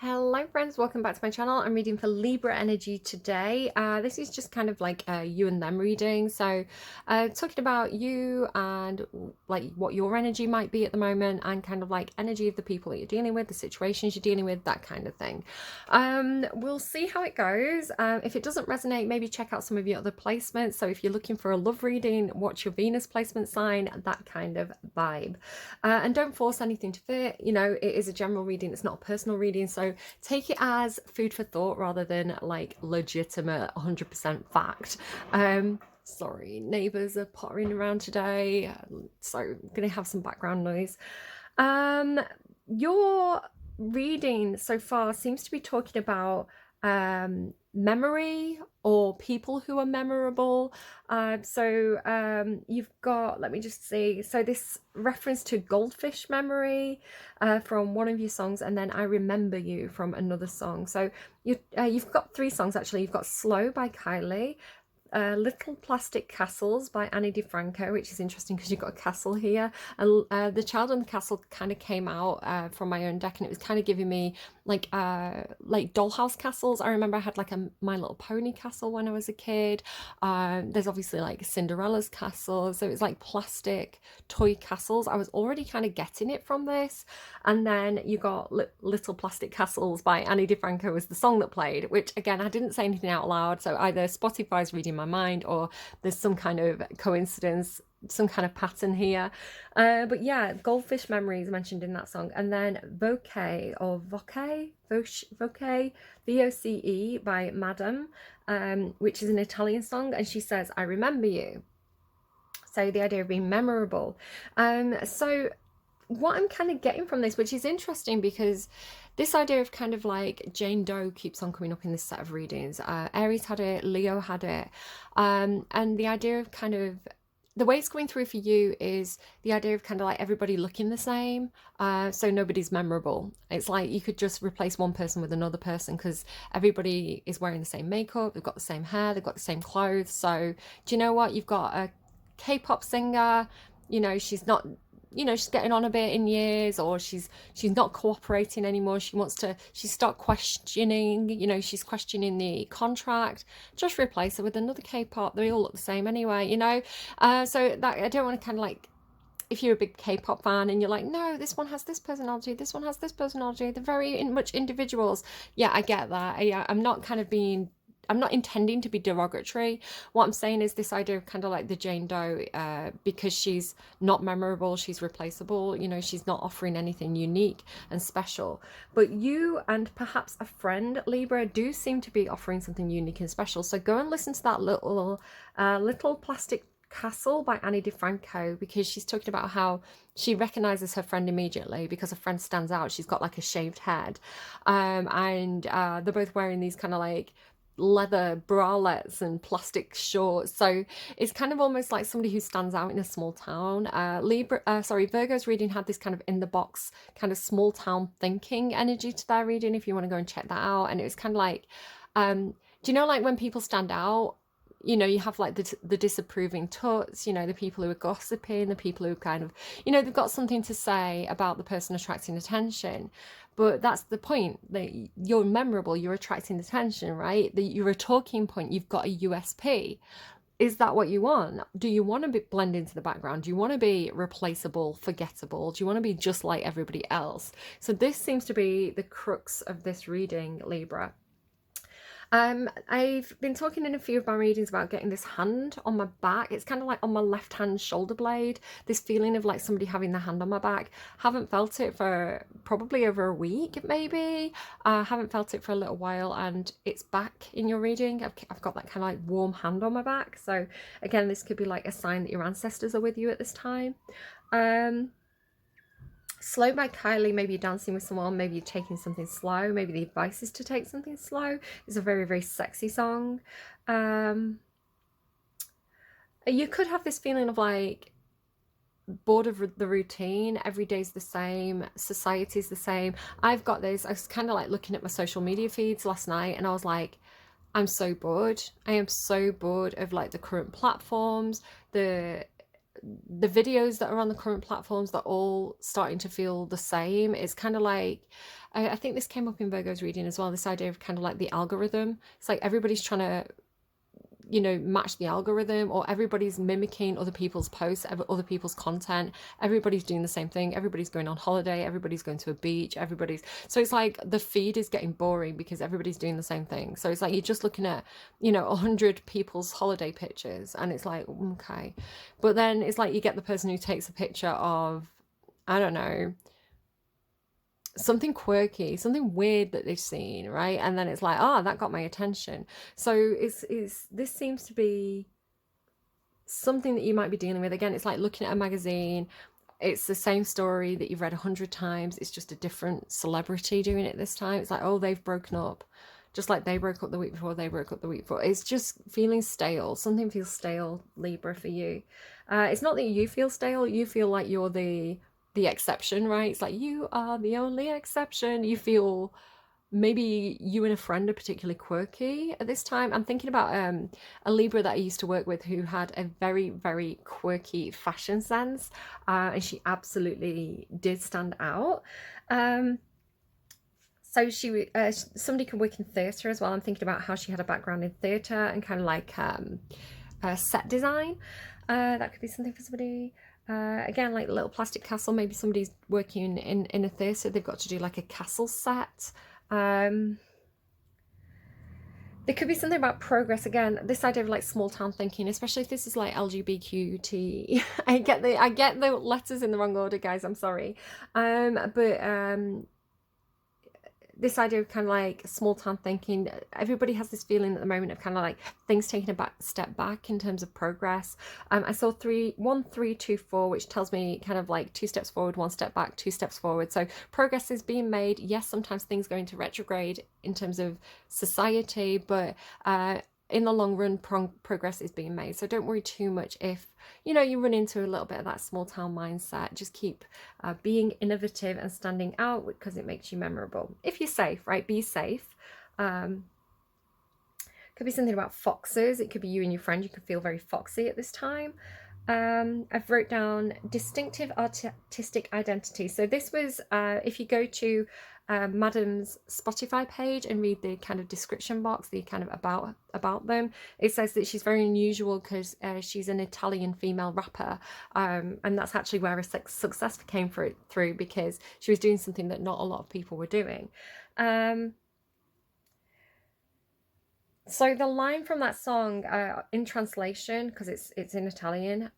Hello friends, welcome back to my channel. I'm reading for Libra energy today. This is just kind of like a you and them reading. So talking about you and like what your energy might be at the moment and kind of like energy of the people that you're dealing with, the situations you're dealing with, that kind of thing. We'll see how it goes. If it doesn't resonate, maybe check out some of your other placements. So if you're looking for a love reading, watch your Venus placement sign, that kind of vibe. And don't force anything to fit. You know, it is a general reading. It's not a personal reading. So take it as food for thought rather than like legitimate 100% fact. Sorry, neighbours are pottering around today, so I'm gonna have some background noise. Your reading so far seems to be talking about memory or people who are memorable. You've got, let me just see, so this reference to goldfish memory from one of your songs, and then I Remember You from another song. So you've got three songs actually. You've got Slow by Kylie, Little Plastic Castles by Annie DiFranco, which is interesting because you've got a castle here. And The Child and the Castle kind of came out from my own deck, and it was kind of giving me like dollhouse castles. I remember I had like a My Little Pony castle when I was a kid. There's obviously like Cinderella's castle. So it was like plastic toy castles. I was already kind of getting it from this. And then you got Little Plastic Castles by Annie DiFranco was the song that played, which again, I didn't say anything out loud. So either Spotify's reading my mind or there's some kind of coincidence, some kind of pattern here. But yeah, Goldfish Memories mentioned in that song. And then Voce or Voce, Voce by Madam, which is an Italian song. And she says, I remember you. So the idea of being memorable. So what I'm kind of getting from this, which is interesting because this idea of kind of like Jane Doe keeps on coming up in this set of readings. Aries had it, Leo had it. And the idea of kind of the way it's going through for you is the idea of kind of like everybody looking the same. So nobody's memorable. It's like you could just replace one person with another person because everybody is wearing the same makeup, they've got the same hair, they've got the same clothes. So do you know what? You've got a K-pop singer, she's not, she's getting on a bit in years, or she's not cooperating anymore. She's start questioning, she's questioning the contract. Just replace her with another K-pop. They all look the same anyway, so that I don't want to kind of like, if you're a big K-pop fan and you're like, no, this one has this personality, this one has this personality, they're very much individuals. Yeah, I get that. I'm not intending to be derogatory. What I'm saying is this idea of kind of like the Jane Doe, because she's not memorable, she's replaceable, she's not offering anything unique and special. But you and perhaps a friend, Libra, do seem to be offering something unique and special. So go and listen to that Little Plastic Castle by Annie DiFranco, because she's talking about how she recognizes her friend immediately because her friend stands out. She's got like a shaved head, and they're both wearing these kind of like leather bralettes and plastic shorts. So it's kind of almost like somebody who stands out in a small town. Virgo's reading had this kind of in the box, kind of small town thinking energy to their reading, if you want to go and check that out. And it was kind of like, do you know, like when people stand out, you have like the disapproving tuts, the people who are gossiping, the people who kind of, they've got something to say about the person attracting attention. But that's the point, that you're memorable, you're attracting attention, right? That you're a talking point, you've got a USP. Is that what you want? Do you want to blend into the background? Do you want to be replaceable, forgettable? Do you want to be just like everybody else? So this seems to be the crux of this reading, Libra. I've been talking in a few of my readings about getting this hand on my back. It's kind of like on my left hand shoulder blade, this feeling of like somebody having their hand on my back. Haven't felt it for probably over a week, maybe. Haven't felt it for a little while, and it's back in your reading. I've got that kind of like warm hand on my back. So again, this could be like a sign that your ancestors are with you at this time. Slow by Kylie, maybe you're dancing with someone, maybe you're taking something slow, maybe the advice is to take something slow. It's a very, very sexy song. You could have this feeling of like bored of the routine, every day's the same, society's the same. I've got this, I was kind of like looking at my social media feeds last night and I was like, I'm so bored. I am so bored of like the current platforms, the the videos that are on the current platforms, they're all starting to feel the same. It's kind of like, I think this came up in Virgo's reading as well, this idea of kind of like the algorithm. It's like everybody's trying to, you know, match the algorithm, or everybody's mimicking other people's posts, other people's content. Everybody's doing the same thing. Everybody's going on holiday. Everybody's going to a beach. So it's like the feed is getting boring because everybody's doing the same thing. So it's like you're just looking at, you know, 100 people's holiday pictures, and it's like, okay. But then it's like you get the person who takes a picture of, I don't know, something quirky, something weird that they've seen, right? And then it's like, oh, that got my attention. So this seems to be something that you might be dealing with. Again, it's like looking at a magazine. It's the same story that you've read 100 times. It's just a different celebrity doing it this time. It's like, oh, they've broken up. Just like they broke up the week before, they broke up the week before. It's just feeling stale. Something feels stale, Libra, for you. It's not that you feel stale. You feel like you're the exception, right? It's like you are the only exception. You feel maybe you and a friend are particularly quirky at this time. I'm thinking about a Libra that I used to work with who had a very, very quirky fashion sense, and she absolutely did stand out. So somebody can work in theatre as well. I'm thinking about how she had a background in theatre and kind of like set design. That could be something for somebody. Again, like Little Plastic Castle, maybe somebody's working in a theatre, they've got to do like a castle set. There could be something about progress. Again, this idea of like small town thinking, especially if this is like LGBTQT. I get the letters in the wrong order, guys, I'm sorry. This idea of kind of like small town thinking, everybody has this feeling at the moment of kind of like things taking a step back in terms of progress. I saw 1 3 2 4, which tells me kind of like 2 steps forward, 1 step back, 2 steps forward. So progress is being made. Yes, sometimes things go into retrograde in terms of society, but in the long run, progress is being made. So don't worry too much if, you know, you run into a little bit of that small town mindset. Just keep being innovative and standing out because it makes you memorable. If you're safe, right? Be safe. Could be something about foxes. It could be you and your friend. You could feel very foxy at this time. I've wrote down distinctive artistic identity. So this was, if you go to Madam's Spotify page and read the kind of description box, the kind of about them, it says that she's very unusual because she's an Italian female rapper, and that's actually where her success came through because she was doing something that not a lot of people were doing. So the line from that song, in translation, because it's in Italian,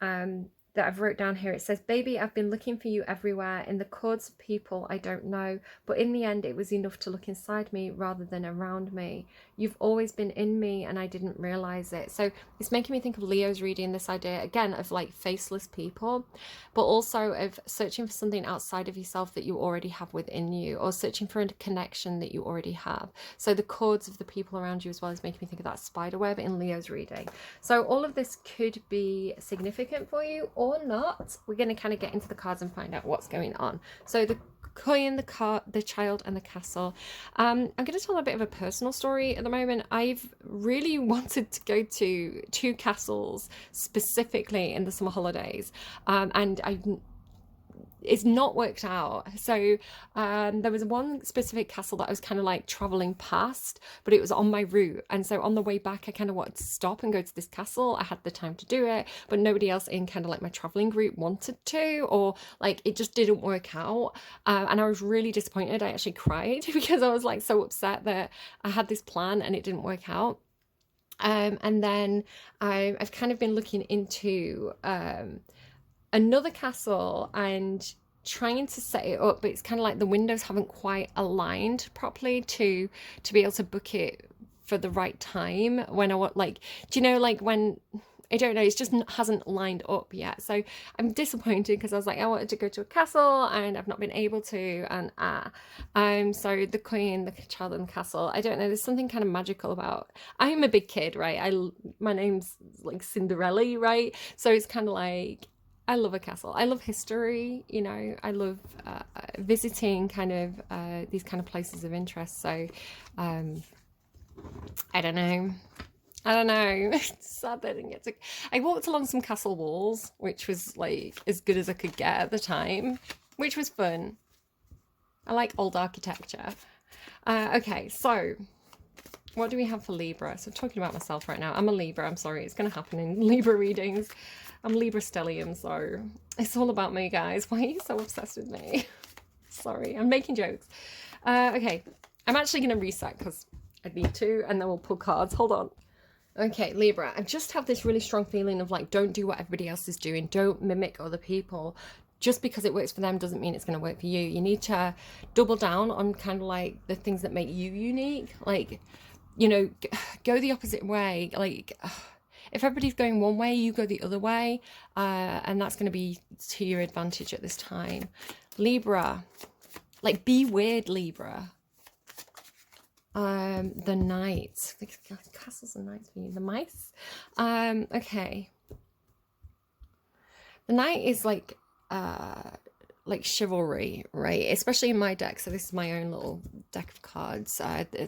that I've wrote down here, it says, "Baby, I've been looking for you everywhere, in the chords of people I don't know, but in the end it was enough to look inside me rather than around me. You've always been in me and I didn't realize it." So it's making me think of Leo's reading, this idea again of like faceless people, but also of searching for something outside of yourself that you already have within you, or searching for a connection that you already have. So the chords of the people around you as well is making me think of that spider web in Leo's reading. So all of this could be significant for you or not. We're going to kind of get into the cards and find out what's going on. So the coin, the child, and the castle. I'm going to tell a bit of a personal story at the moment. I've really wanted to go to 2 castles specifically in the summer holidays, and it's not worked out. So there was one specific castle that I was kind of like traveling past, but it was on my route, and so on the way back I kind of wanted to stop and go to this castle. I had the time to do it, but nobody else in kind of like my traveling group wanted to, or like it just didn't work out, and I was really disappointed. I actually cried because I was like so upset that I had this plan and it didn't work out. And then I've kind of been looking into another castle and trying to set it up, but it's kind of like the windows haven't quite aligned properly to be able to book it for the right time when I want, like, do you know, like when, I don't know, it's just hasn't lined up yet. So I'm disappointed because I was like, I wanted to go to a castle and I've not been able to. And so the queen, the child, and the castle, I don't know, there's something kind of magical about, I'm a big kid, right? My name's like Cinderella, right? So it's kind of like, I love a castle. I love history, you know, I love visiting kind of these kind of places of interest. So I don't know, I don't know. It's sad that I didn't get to. I walked along some castle walls, which was like as good as I could get at the time, which was fun. I like old architecture. Okay, so what do we have for Libra? So I'm talking about myself right now. I'm a Libra. I'm sorry. It's going to happen in Libra readings. I'm Libra stellium, so it's all about me, guys. Why are you so obsessed with me? Sorry, I'm making jokes. Okay, I'm actually going to reset because I need to, and then we'll pull cards. Hold on. Okay, Libra, I just have this really strong feeling of like, don't do what everybody else is doing. Don't mimic other people. Just because it works for them doesn't mean it's going to work for you. You need to double down on kind of like the things that make you unique. Like, you know, go the opposite way. Like, if everybody's going one way, you go the other way. And that's going to be to your advantage at this time. Libra, like, be weird, Libra. The knight. The castles and knights for you. The mice. Okay. The knight is like chivalry, right? Especially in my deck. So this is my own little deck of cards,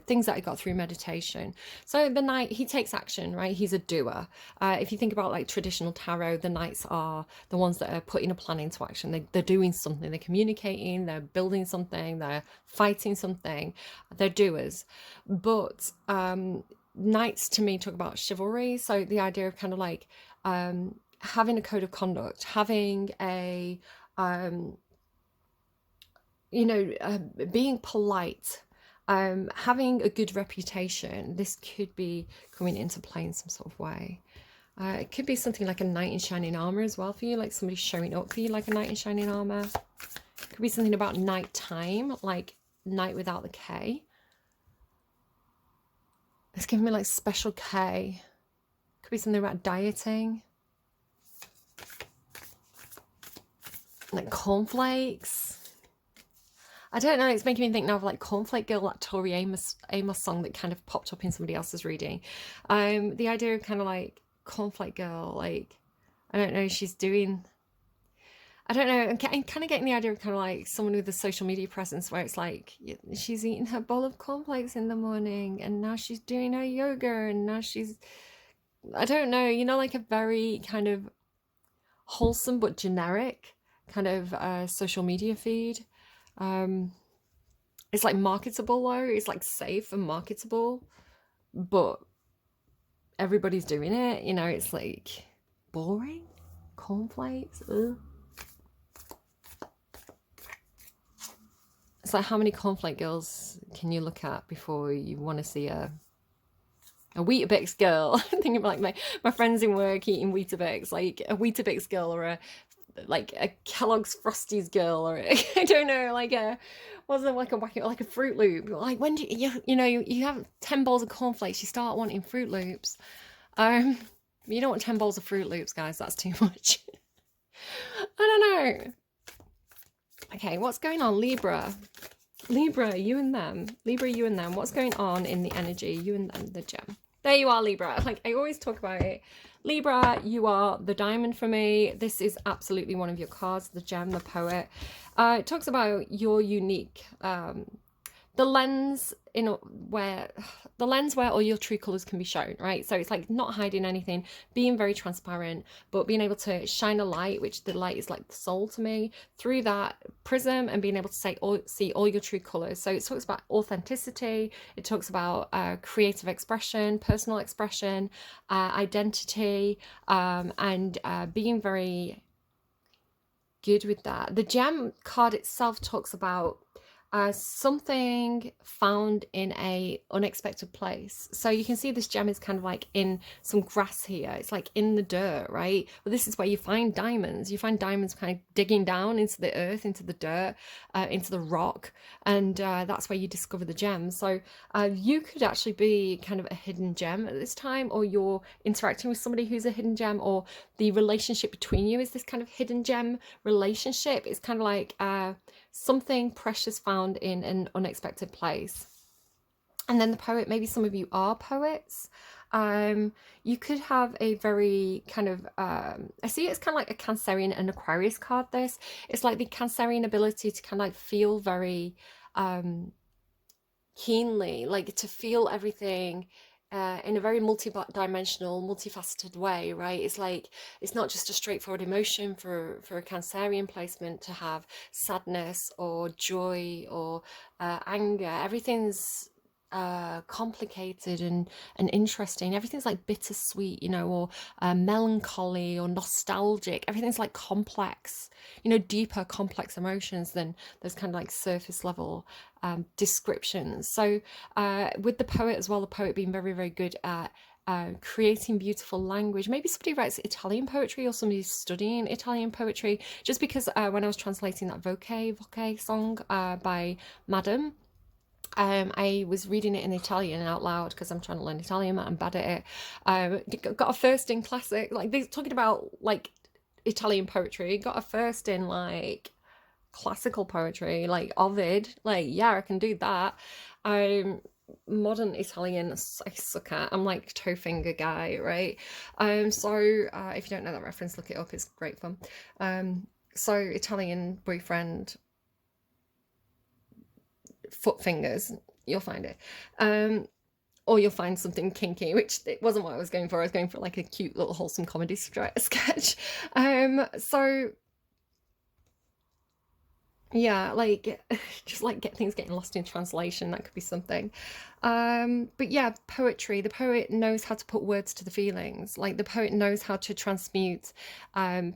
things that I got through meditation. So the knight, he takes action, right? He's a doer. If you think about like traditional tarot, the knights are the ones that are putting a plan into action. They're doing something, they're communicating, they're building something, they're fighting something. They're doers. But knights to me talk about chivalry. So the idea of kind of like having a code of conduct, having a being polite, having a good reputation. This could be coming into play in some sort of way. It could be something like a knight in shining armor as well for you, like somebody showing up for you like a knight in shining armor. It could be something about nighttime, like night without the K. It's giving me like special K. Could be something about dieting. Like cornflakes. I don't know, it's making me think now of like Cornflake Girl, that Tori Amos song that kind of popped up in somebody else's reading. The idea of kind of like Cornflake Girl, like, I don't know, she's doing, I don't know, I'm kind of getting the idea of kind of like someone with a social media presence where it's like, she's eating her bowl of cornflakes in the morning and now she's doing her yoga and now she's, I don't know, like a very kind of wholesome but generic kind of social media feed. It's like marketable though, it's like safe and marketable, but everybody's doing it, it's like boring. Cornflakes, ugh. It's like, how many cornflake girls can you look at before you want to see a Weetabix girl? I'm thinking about like my friends in work eating Weetabix, like a Weetabix girl or a Kellogg's Frosties girl, or I don't know, like a like a Fruit Loop. Like, when do you have 10 bowls of cornflakes, you start wanting Fruit Loops. You don't want 10 bowls of Fruit Loops, guys, that's too much. I don't know. Okay, what's going on, Libra? Libra, you and them. Libra, you and them. What's going on in the energy? You and them, the gem. There you are, Libra. Like, I always talk about it. Libra, you are the diamond for me. This is absolutely one of your cards, the gem, the poet. It talks about your unique, the lens where all your true colors can be shown, right? So it's like not hiding anything, being very transparent, but being able to shine a light, which the light is like the soul to me, through that prism, and being able to see all your true colors. So it talks about authenticity, it talks about creative expression, personal expression, identity, and being very good with that. The gem card itself talks about something found in a unexpected place. So you can see this gem is kind of like in some grass here. It's like in the dirt, right? But this is where you find diamonds. You find diamonds kind of digging down into the earth, into the dirt, into the rock, and that's where you discover the gems. So you could actually be kind of a hidden gem at this time, or you're interacting with somebody who's a hidden gem, or the relationship between you is this kind of hidden gem relationship. It's kind of like something precious found in an unexpected place. And then the poet, maybe some of you are poets. You could have a very kind of, I see it's kind of like a Cancerian and Aquarius card, this. It's like the Cancerian ability to kind of like feel very keenly, like to feel everything in a very multi-dimensional, multifaceted way, right? It's like it's not just a straightforward emotion for a Cancerian placement to have sadness or joy or anger. Everything's complicated and interesting. Everything's like bittersweet, you know, or melancholy or nostalgic. Everything's like complex, you know, deeper, complex emotions than those kind of like surface level descriptions. So with the poet as well, the poet being very, very good at creating beautiful language. Maybe somebody writes Italian poetry or somebody's studying Italian poetry. Just because when I was translating that Voce song by Madam, I was reading it in Italian out loud because I'm trying to learn Italian. I'm bad at it. Got a first in classic. Like they're talking about like Italian poetry. Got a first in like classical poetry, like Ovid. Like yeah, I can do that. Modern Italian I suck at. I'm like toe finger guy, right? So if you don't know that reference, look it up. It's great fun. So Italian boyfriend foot fingers, you'll find it. Or you'll find something kinky, which it wasn't what I was going for. I was going for like a cute little wholesome comedy sketch. So yeah, like just like get things getting lost in translation, that could be something. But yeah, poetry, the poet knows how to put words to the feelings. Like the poet knows how to transmute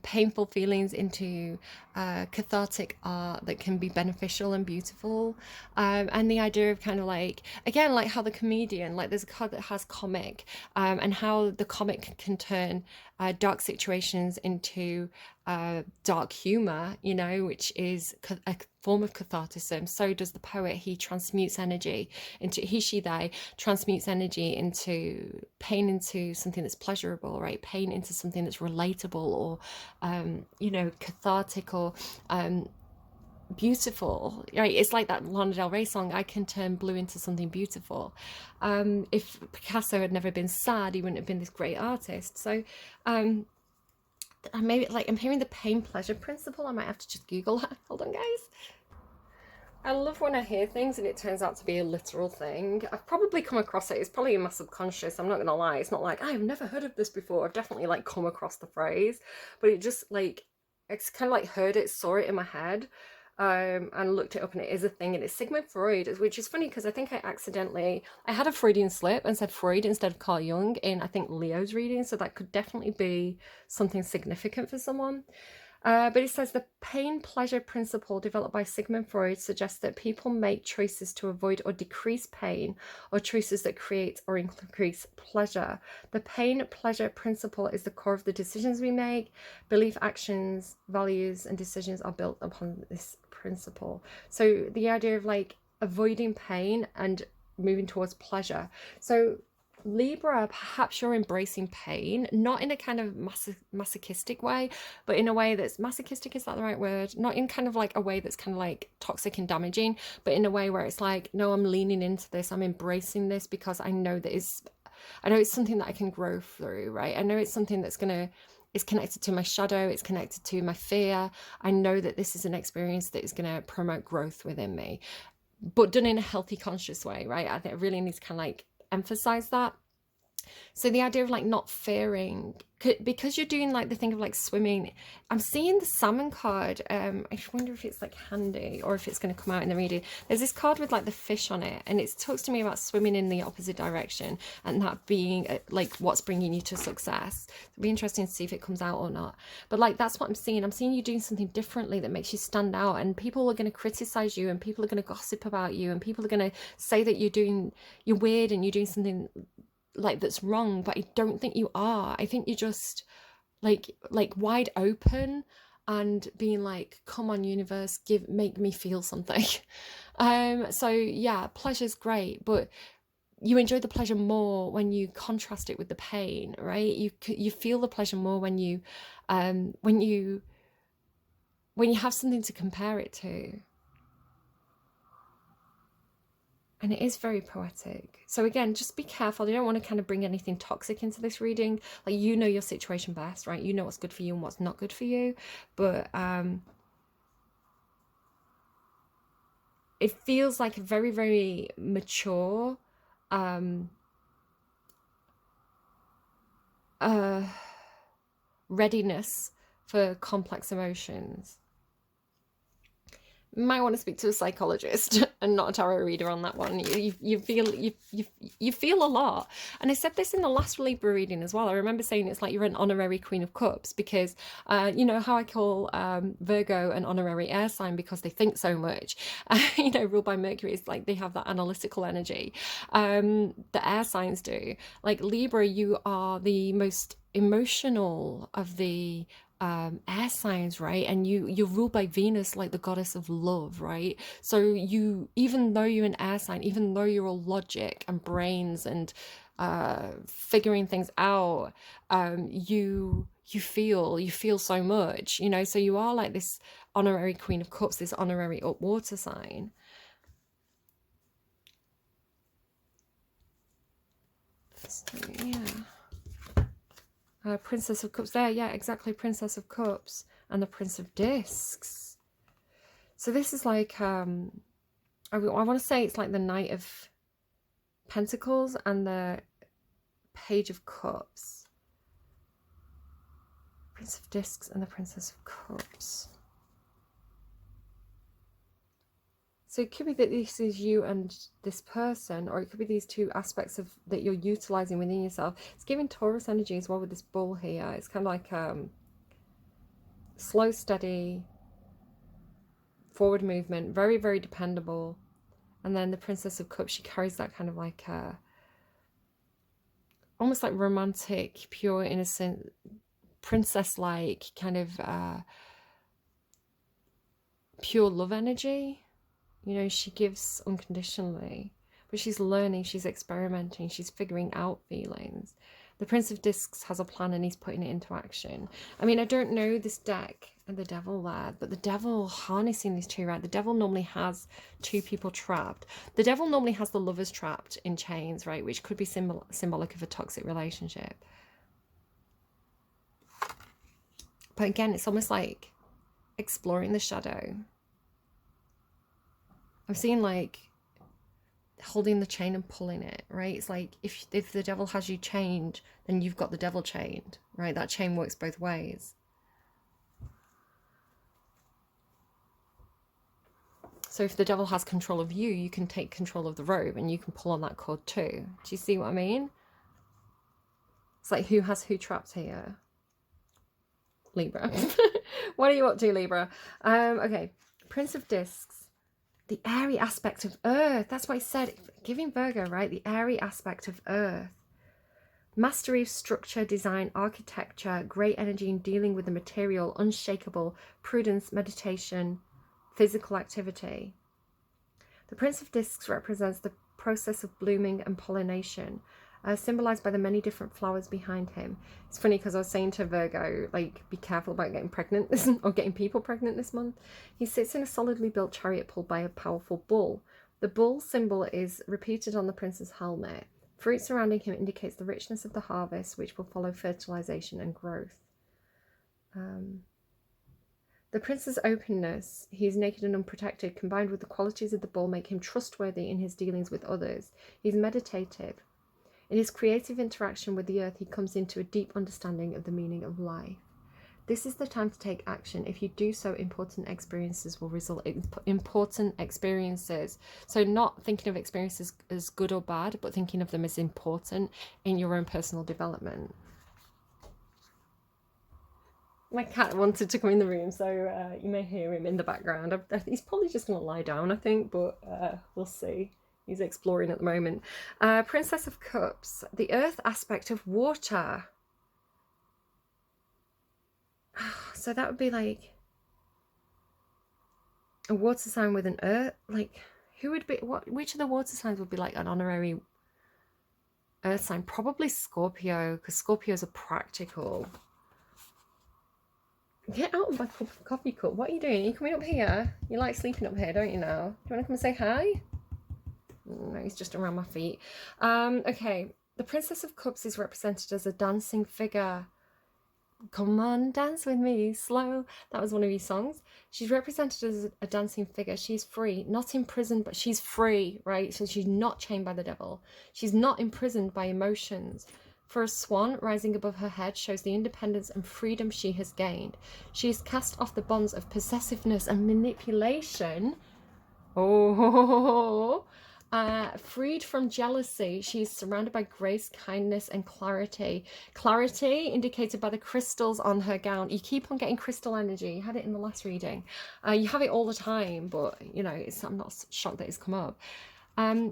painful feelings into cathartic art that can be beneficial and beautiful. And the idea of kind of like, again, like how the comedian, like there's a card that has comic, and how the comic can turn dark situations into dark humor, you know, which is a form of cathartism. So does the poet. He transmutes energy into she, they transmutes energy into pain, into something that's pleasurable, right? Pain into something that's relatable or, you know, cathartic or beautiful, right? It's like that Lana Del Rey song, I can turn blue into something beautiful. If Picasso had never been sad, he wouldn't have been this great artist. So maybe like I'm hearing the pain pleasure principle. I might have to just Google that. Hold on, guys. I love when I hear things and it turns out to be a literal thing. I've probably come across it. It's probably in my subconscious. I'm not gonna lie. It's not like I've never heard of this before. I've definitely like come across the phrase, but it just like it's kind of like heard it, saw it in my head, and looked it up, and it is a thing. And it's Sigmund Freud, which is funny because I think I had a Freudian slip and said Freud instead of Carl Jung in I think Leo's reading, so that could definitely be something significant for someone. But it says the pain pleasure principle developed by Sigmund Freud suggests that people make choices to avoid or decrease pain, or choices that create or increase pleasure. The pain pleasure principle is the core of the decisions we make. Belief, actions, values, and decisions are built upon this principle. So the idea of like avoiding pain and moving towards pleasure. So Libra, perhaps you're embracing pain, not in a kind of masochistic way, but in a way that's masochistic, is that the right word? Not in kind of like a way that's kind of like toxic and damaging, but in a way where it's like, no, I'm leaning into this, I'm embracing this because I know it's something that I can grow through, right? I know it's something that's it's connected to my shadow, it's connected to my fear. I know that this is an experience that is going to promote growth within me, but done in a healthy, conscious way, right? I think I really need to kind of like emphasize that. So the idea of like not fearing, because you're doing like the thing of like swimming. I'm seeing the salmon card. I wonder if it's like handy or if it's going to come out in the reading. There's this card with like the fish on it, and it talks to me about swimming in the opposite direction and that being like what's bringing you to success. It'll be interesting to see if it comes out or not. But like that's what I'm seeing. I'm seeing you doing something differently that makes you stand out, and people are going to criticize you, and people are going to gossip about you, and people are going to say that you're weird and you're doing something like that's wrong, but I don't think you are. I think you're just like wide open and being like, come on universe, make me feel something. So yeah, pleasure's great, but you enjoy the pleasure more when you contrast it with the pain, right? You feel the pleasure more when you have something to compare it to. And it is very poetic. So again, just be careful. You don't want to kind of bring anything toxic into this reading. Like, you know your situation best, right? You know what's good for you and what's not good for you. But it feels like a very, very mature readiness for complex emotions. Might want to speak to a psychologist and not a tarot reader on that one. You feel a lot, and I said this in the last Libra reading as well. I remember saying it's like you're an honorary Queen of Cups, because you know how I call Virgo an honorary air sign because they think so much. You know, ruled by Mercury, is like they have that analytical energy. The air signs do. Like Libra, you are the most emotional of the air signs, right? And you're ruled by Venus, like the goddess of love, right? So you, even though you're an air sign, even though you're all logic and brains and figuring things out, you feel so much, you know. So you are like this honorary Queen of Cups, this honorary up water sign. So, yeah. Princess of Cups there, yeah, exactly, Princess of Cups, and the Prince of Discs. So this is like, I want to say it's like the Knight of Pentacles and the Page of Cups. Prince of Discs and the Princess of Cups. So it could be that this is you and this person, or it could be these two aspects of that you're utilizing within yourself. It's giving Taurus energy as well with this bull here. It's kind of like slow, steady, forward movement, very, very dependable. And then the Princess of Cups, she carries that kind of like almost like romantic, pure, innocent, princess-like kind of pure love energy. You know, she gives unconditionally, but she's learning, she's experimenting, she's figuring out feelings. The Prince of Discs has a plan and he's putting it into action. I mean, I don't know this deck and the devil there, but the devil harnessing these two, right? The devil normally has two people trapped. The devil normally has the lovers trapped in chains, right? Which could be symbolic of a toxic relationship. But again, it's almost like exploring the shadow. I'm seeing like holding the chain and pulling it, right? It's like if the devil has you chained, then you've got the devil chained, right? That chain works both ways. So if the devil has control of you, you can take control of the rope and you can pull on that cord too. Do you see what I mean? It's like who has who trapped here? Libra. What are you up to, Libra? Okay, Prince of Discs. The airy aspect of Earth. That's what I said. Giving Virgo, right? The airy aspect of Earth. Mastery of structure, design, architecture, great energy in dealing with the material, unshakable, prudence, meditation, physical activity. The Prince of Discs represents the process of blooming and pollination, symbolized by the many different flowers behind him. It's funny because I was saying to Virgo, like, be careful about getting pregnant or getting people pregnant this month. He sits in a solidly built chariot pulled by a powerful bull. The bull symbol is repeated on the prince's helmet. Fruit surrounding him indicates the richness of the harvest, which will follow fertilization and growth. The prince's openness, he is naked and unprotected, combined with the qualities of the bull, make him trustworthy in his dealings with others. He's meditative. In his creative interaction with the earth, he comes into a deep understanding of the meaning of life. This is the time to take action. If you do so, important experiences will result in important experiences. So not thinking of experiences as good or bad, but thinking of them as important in your own personal development. My cat wanted to come in the room, so you may hear him in the background. He's probably just going to lie down, I think, but we'll see. He's exploring at the moment. Princess of Cups, the earth aspect of water. So that would be like a water sign with an earth. Like, who would be, which of the water signs would be like an honorary earth sign? Probably Scorpio, because Scorpios are practical. Get out of my coffee cup. What are you doing? Are you coming up here? You like sleeping up here, don't you now? Do you want to come and say hi? No, he's just around my feet. Okay, the Princess of Cups is represented as a dancing figure. Come on, dance with me, slow. That was one of his songs. She's represented as a dancing figure. She's free, not imprisoned, but she's free, right? So she's not chained by the devil. She's not imprisoned by emotions, For a swan, rising above her head shows the independence and freedom she has gained. She has cast off the bonds of possessiveness and manipulation. Oh, freed from jealousy, she is surrounded by grace, kindness, and clarity. Clarity indicated by the crystals on her gown. You keep on getting crystal energy. You had it in the last reading. You have it all the time, but you know, I'm not shocked that it's come up.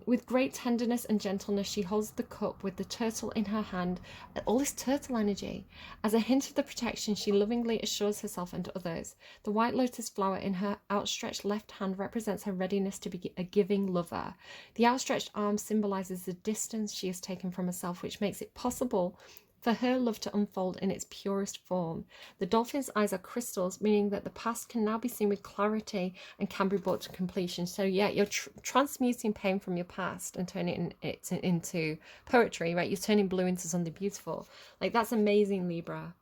With great tenderness and gentleness, she holds the cup with the turtle in her hand, all this turtle energy. As a hint of the protection, she lovingly assures herself and others. The white lotus flower in her outstretched left hand represents her readiness to be a giving lover. The outstretched arm symbolizes the distance she has taken from herself, which makes it possible for her love to unfold in its purest form. The dolphin's eyes are crystals, meaning that the past can now be seen with clarity and can be brought to completion. So yeah, you're transmuting pain from your past and turning it into poetry, right? You're turning blue into something beautiful. Like, that's amazing, Libra.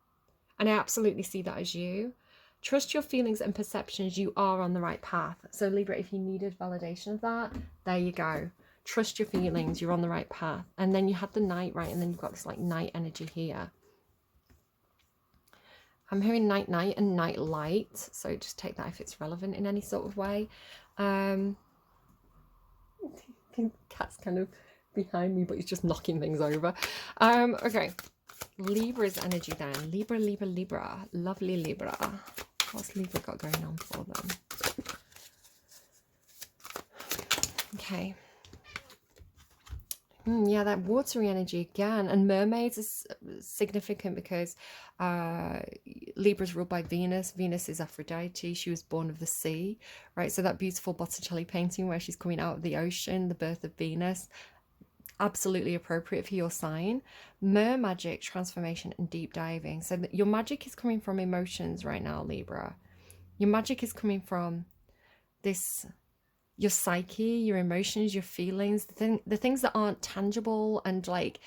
And I absolutely see that as you. Trust your feelings and perceptions. You are on the right path. So Libra, if you needed validation of that, there you go. Trust your feelings, you're on the right path. And then you had the night, right? And then you've got this like night energy here. I'm hearing night and night light. So just take that if it's relevant in any sort of way. Cat's kind of behind me, but he's just knocking things over. Okay. Libra's energy then. Libra. Lovely Libra. What's Libra got going on for them? Okay. Yeah, that watery energy again. And mermaids is significant because Libra's ruled by Venus. Venus is Aphrodite. She was born of the sea, right? So that beautiful Botticelli painting where she's coming out of the ocean, the birth of Venus, absolutely appropriate for your sign. Mer magic, transformation, and deep diving. So your magic is coming from emotions right now, Libra. Your magic is coming from this... your psyche, your emotions, your feelings, the things that aren't tangible and like,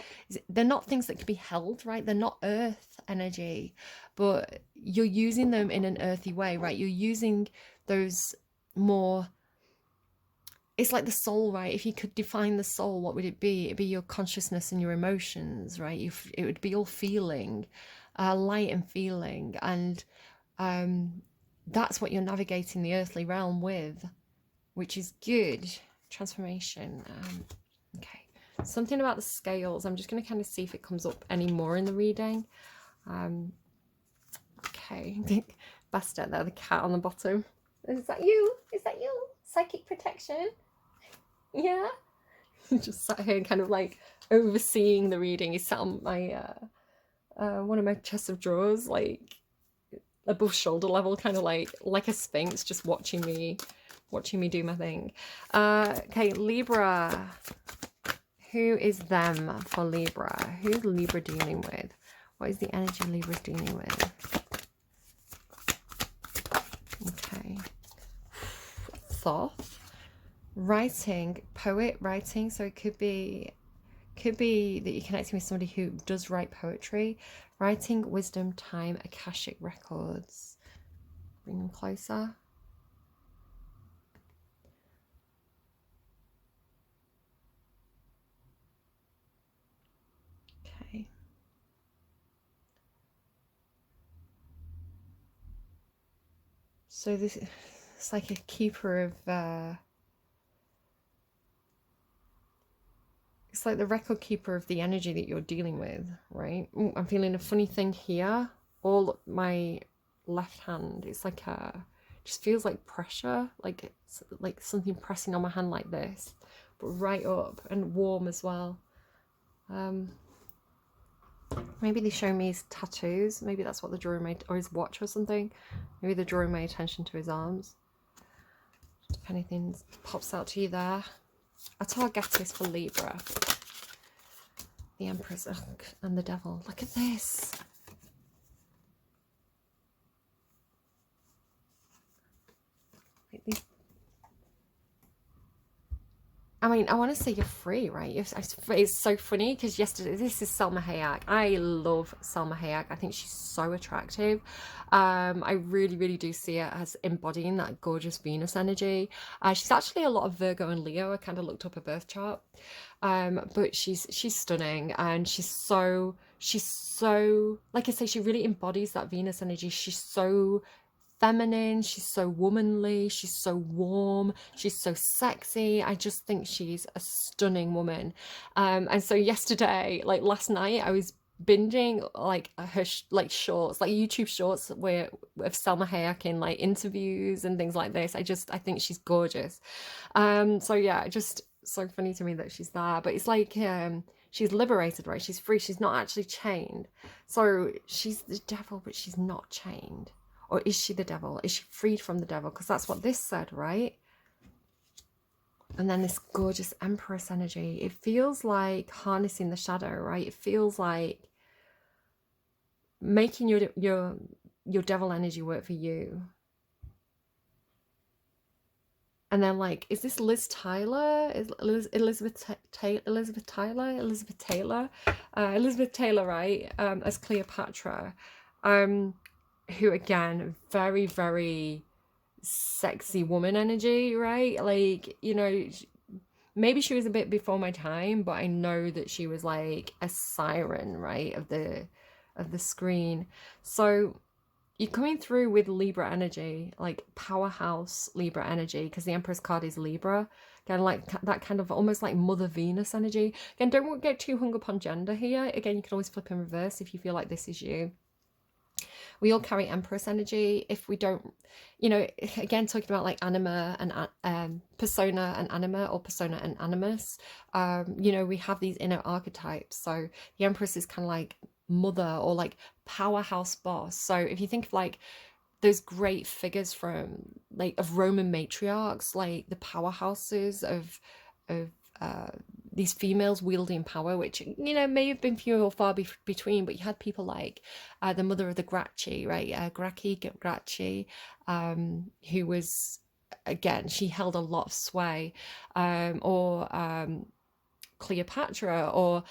they're not things that can be held, right? They're not earth energy, but you're using them in an earthy way, right? You're using those more, it's like the soul, right? If you could define the soul, what would it be? It'd be your consciousness and your emotions, right? It would be all feeling, light and feeling. And that's what you're navigating the earthly realm with, which is good. Transformation. Okay. Something about the scales. I'm just going to kind of see if it comes up any more in the reading. Okay. Bastet there, the cat on the bottom. Is that you? Is that you? Psychic protection? Yeah? Just sat here kind of like overseeing the reading. He sat on my, one of my chests of drawers, like above shoulder level, kind of like a sphinx, just watching me do my thing. Okay, Libra. Who is them for Libra? Who's Libra dealing with? What is the energy Libra's dealing with? Okay. Thoth. Writing. Poet writing. So it could be that you're connecting with somebody who does write poetry. Writing, wisdom, time, Akashic records. Bring them closer. Okay. So this is like a keeper of it's like the record keeper of the energy that you're dealing with, right? Ooh, I'm feeling a funny thing here. All my left hand, it's like just feels like pressure, like it's like something pressing on my hand like this, but right up, and warm as well. Maybe they show me his tattoos. Maybe that's what they're drawing my, or his watch or something. Maybe they're drawing my attention to his arms. If anything pops out to you there. A Targetis for Libra. The Empress, ugh, and the Devil. Look at this. Like these. I mean, I want to say you're free, right? It's so funny because yesterday, this is Selma Hayek. I love Selma Hayek. I think she's so attractive. I really, really do see her as embodying that gorgeous Venus energy. She's actually a lot of Virgo and Leo. I kind of looked up her birth chart, but she's stunning, and she's so like I say, she really embodies that Venus energy. She's so feminine, she's so womanly, she's so warm, she's so sexy. I just think she's a stunning woman. And so yesterday, like last night, I was binging like her like shorts, like YouTube shorts where of Selma Hayek in like interviews and things like this. I think she's gorgeous. So yeah, just so funny to me that she's there. But it's like she's liberated, right? She's free. She's not actually chained. So she's the devil, but she's not chained. Or is she the devil? Is she freed from the devil? Because that's what this said, right? And then this gorgeous Empress energy. It feels like harnessing the shadow, right? It feels like making your devil energy work for you. And then, like, is this Liz Tyler? Is Elizabeth Taylor? Elizabeth Taylor, right? As Cleopatra. Who again, very, very sexy woman energy, right? Like, you know, maybe she was a bit before my time, but I know that she was like a siren, right, of the screen. So you're coming through with Libra energy, like powerhouse Libra energy, because the Empress card is Libra. Again, like that kind of almost like Mother Venus energy. Again, don't get too hung up on gender here. Again, you can always flip in reverse if you feel like this is you. We all carry Empress energy. If we don't, you know, again, talking about like anima and persona and anima, or persona and animus, you know, we have these inner archetypes. So the Empress is kind of like mother or like powerhouse boss. So if you think of like those great figures from like of Roman matriarchs, like the powerhouses of these females wielding power, which, you know, may have been few or far between, but you had people like the mother of the Gracchi, right? Gracchi, who was, again, she held a lot of sway, or Cleopatra, or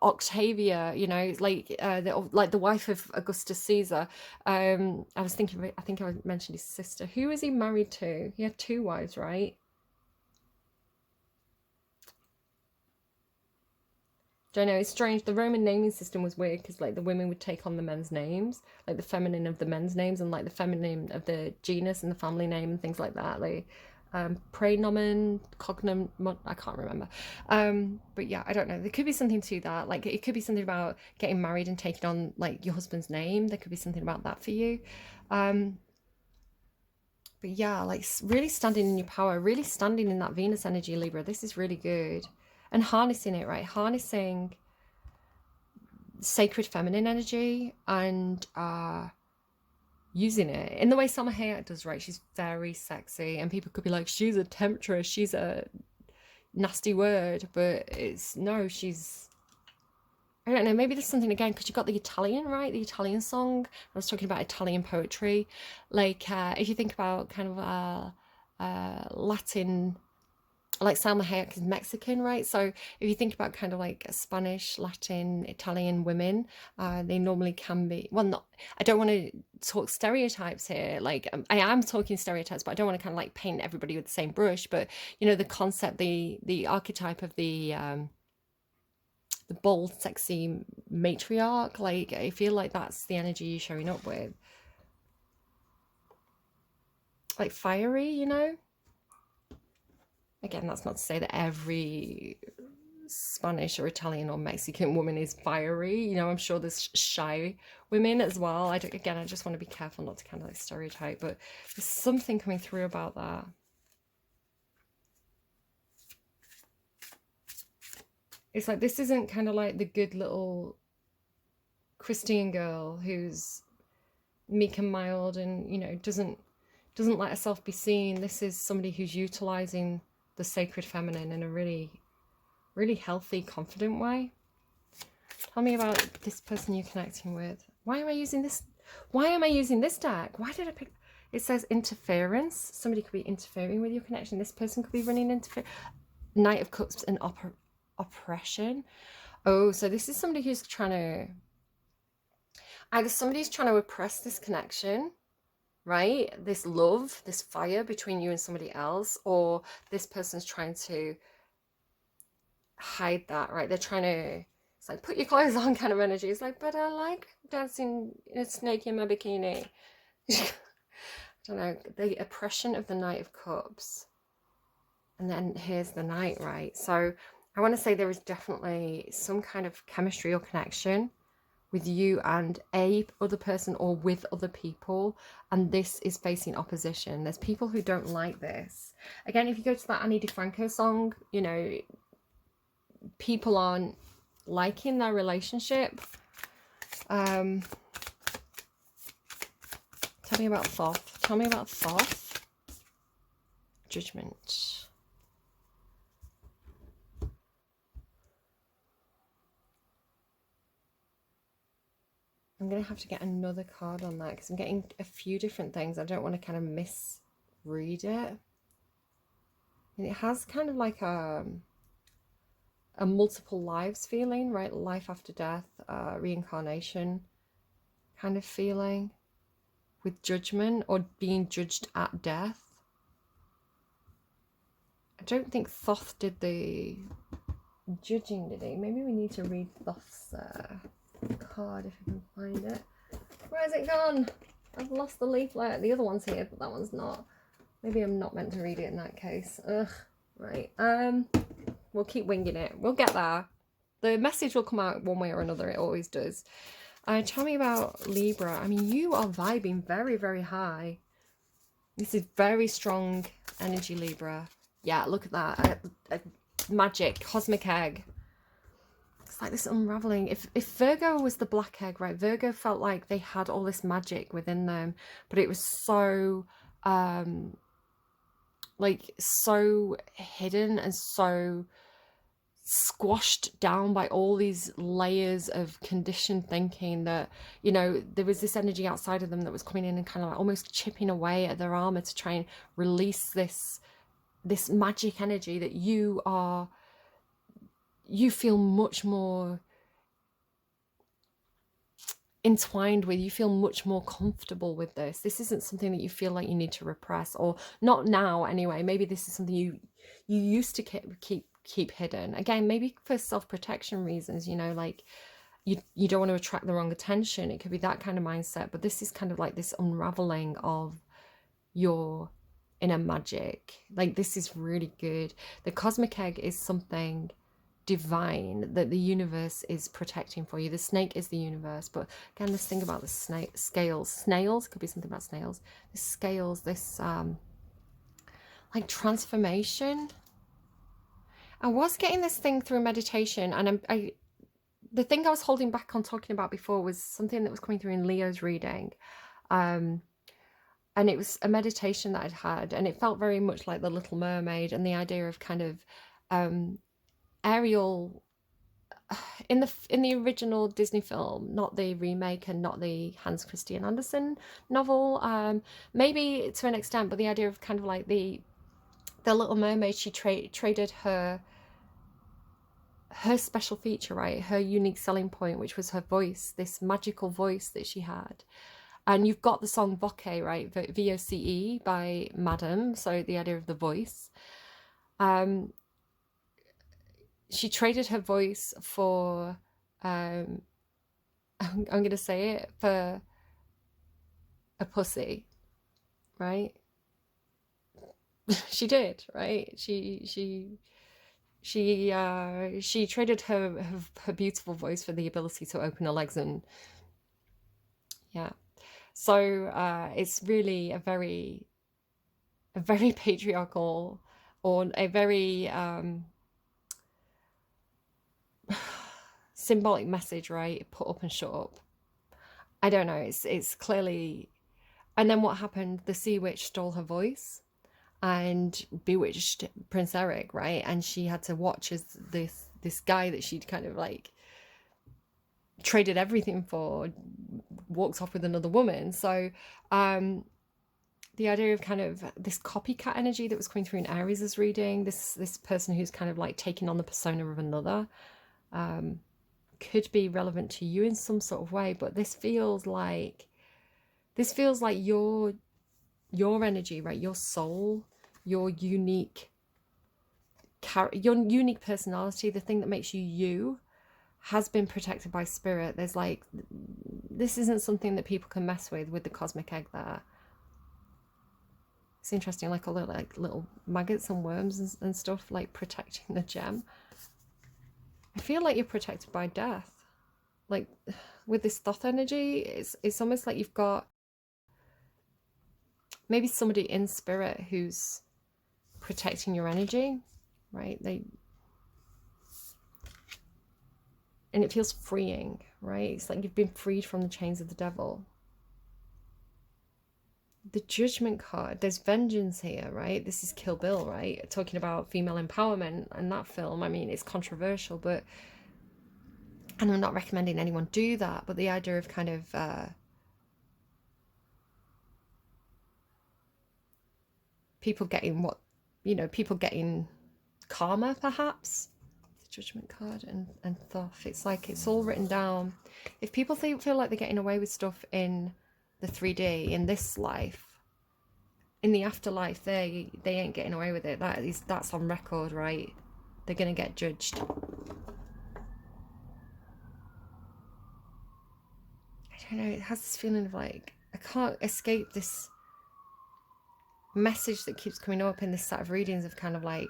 Octavia, you know, like the wife of Augustus Caesar. I was thinking, I think I mentioned his sister. Who was he married to? He had two wives, right? Don't know, it's strange. The Roman naming system was weird because like the women would take on the men's names, like the feminine of the men's names, and like the feminine of the genus and the family name and things like that. Like praenomen, cognomen, I can't remember. But yeah, I don't know. There could be something to that. Like it could be something about getting married and taking on like your husband's name. There could be something about that for you. But yeah, like really standing in your power, really standing in that Venus energy, Libra. This is really good. And harnessing it, right? Harnessing sacred feminine energy and using it in the way Salma Hayek does, right? She's very sexy, and people could be like, she's a temptress, she's a nasty word, but it's no, she's, I don't know, maybe there's something again because you got the Italian, right? The Italian song. I was talking about Italian poetry. Like if you think about kind of Latin, like Salma Hayek is Mexican, right? So if you think about kind of like Spanish, Latin, Italian women, they normally can be, well, not, I don't want to talk stereotypes here. Like I am talking stereotypes, but I don't want to kind of like paint everybody with the same brush. But you know, the concept, the archetype of the bold, sexy matriarch, like I feel like that's the energy you're showing up with. Like fiery, you know? Again, that's not to say that every Spanish or Italian or Mexican woman is fiery. You know, I'm sure there's shy women as well. I just want to be careful not to kind of like stereotype, but there's something coming through about that. It's like this isn't kind of like the good little Christian girl who's meek and mild and, you know, doesn't let herself be seen. This is somebody who's utilizing the sacred feminine in a really, really healthy, confident way. Tell me about this person you're connecting with. Why am I using this? Why am I using this deck? Why did I pick? It says interference. Somebody could be interfering with your connection. This person could be running interference. Knight of Cups and oppression. Oh, so this is somebody who's trying to, either somebody's trying to oppress this connection, right? This love, this fire between you and somebody else, or this person's trying to hide that, right? They're trying to, it's like, put your clothes on kind of energy. It's like, but I like dancing in a snake in my bikini. I don't know, the oppression of the Knight of Cups. And then here's the Knight, right? So I want to say there is definitely some kind of chemistry or connection with you and a other person or with other people, and this is facing opposition. There's people who don't like this. Again, if you go to that Annie DiFranco song, you know, people aren't liking their relationship. Tell me about Thoth. Tell me about Thoth. Judgment. I'm going to have to get another card on that because I'm getting a few different things. I don't want to kind of misread it. And it has kind of like a multiple lives feeling, right? Life after death, reincarnation kind of feeling with judgment or being judged at death. I don't think Thoth did the judging, did he? Maybe we need to read Thoth's card if I can find it. Where's it gone? I've lost the leaflet. The other one's here, but that one's not. Maybe I'm not meant to read it in that case. Ugh. Right. We'll keep winging it. We'll get there. The message will come out one way or another. It always does. Tell me about Libra. I mean, you are vibing very, very high. This is very strong energy, Libra. Yeah, look at that. Magic, cosmic egg. It's like this unraveling. If Virgo was the black egg, right? Virgo felt like they had all this magic within them, but it was so like so hidden and so squashed down by all these layers of conditioned thinking that, you know, there was this energy outside of them that was coming in and kind of like almost chipping away at their armor to try and release this magic energy that you feel much more entwined with. You feel much more comfortable with this. This isn't something that you feel like you need to repress, or not now anyway. Maybe this is something you used to keep hidden. Again, maybe for self-protection reasons, you know, like you don't want to attract the wrong attention. It could be that kind of mindset, but this is kind of like this unraveling of your inner magic. Like, this is really good. The cosmic egg is something divine that the universe is protecting for you. The snake is the universe, but again, this thing about the snails could be something about snails. The scales, this like transformation. I was getting this thing through meditation, and the thing I was holding back on talking about before was something that was coming through in Leo's reading. And it was a meditation that I'd had, and it felt very much like The Little Mermaid, and the idea of kind of Ariel in the original Disney film, not the remake and not the Hans Christian Andersen novel, maybe to an extent, but the idea of kind of like the Little Mermaid, she traded her special feature, right, her unique selling point, which was her voice, this magical voice that she had. And you've got the song Voce, right, VOCE by Madam, so the idea of the voice. She traded her voice for, I'm going to say it, for a pussy, right? She did, right? She traded her beautiful voice for the ability to open her legs, and yeah. So it's really a very patriarchal, or a very symbolic message, right? Put up and shut up. I don't know. It's clearly. And then what happened? The sea witch stole her voice and bewitched Prince Eric, right? And she had to watch as this guy that she'd kind of like traded everything for walked off with another woman. So the idea of kind of this copycat energy that was coming through in Aries' reading, this person who's kind of like taking on the persona of another, could be relevant to you in some sort of way. But this feels like your energy, right? Your soul, your unique personality, the thing that makes you you, has been protected by spirit. There's like, this isn't something that people can mess with the cosmic egg there. It's interesting, like all the like little maggots and worms and stuff like protecting the gem. I feel like you're protected by death. Like with this Thoth energy, it's almost like you've got maybe somebody in spirit who's protecting your energy, right? And it feels freeing, right? It's like you've been freed from the chains of the devil. The Judgment card, there's vengeance here, right? This is Kill Bill, right? Talking about female empowerment and that film. I mean, it's controversial, but, and I'm not recommending anyone do that, but the idea of kind of people getting what, people getting karma, perhaps. Judgment card and Thoth. It's like it's all written down. If people feel like they're getting away with stuff in the 3D, in this life, in the afterlife, they ain't getting away with it. That's on record, right? They're gonna get judged. I don't know, it has this feeling of like, I can't escape this message that keeps coming up in this set of readings of kind of like,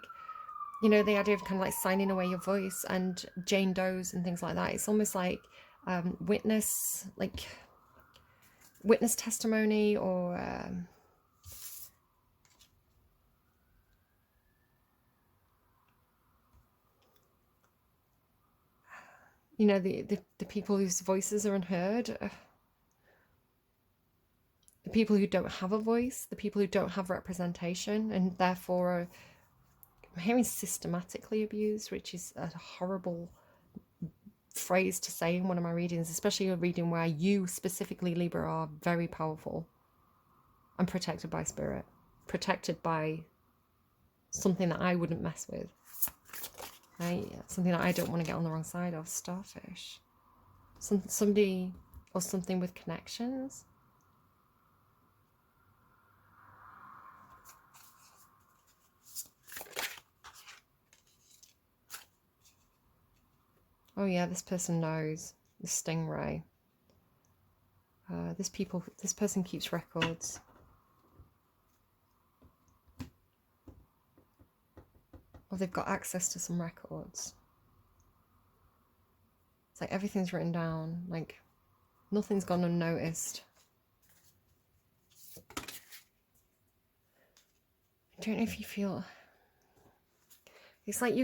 the idea of kind of like signing away your voice and Jane Doe's and things like that. It's almost like witness testimony, or the people whose voices are unheard, the people who don't have a voice, the people who don't have representation, and therefore I'm hearing systematically abused, which is a horrible phrase to say in one of my readings, especially a reading where you specifically, Libra, are very powerful and protected by spirit, protected by something that I wouldn't mess with, right? Something that I don't want to get on the wrong side of. Starfish, somebody or something with connections. Oh yeah, this person knows the stingray. This person keeps records. Or they've got access to some records. It's like everything's written down, like nothing's gone unnoticed. I don't know if you feel, it's like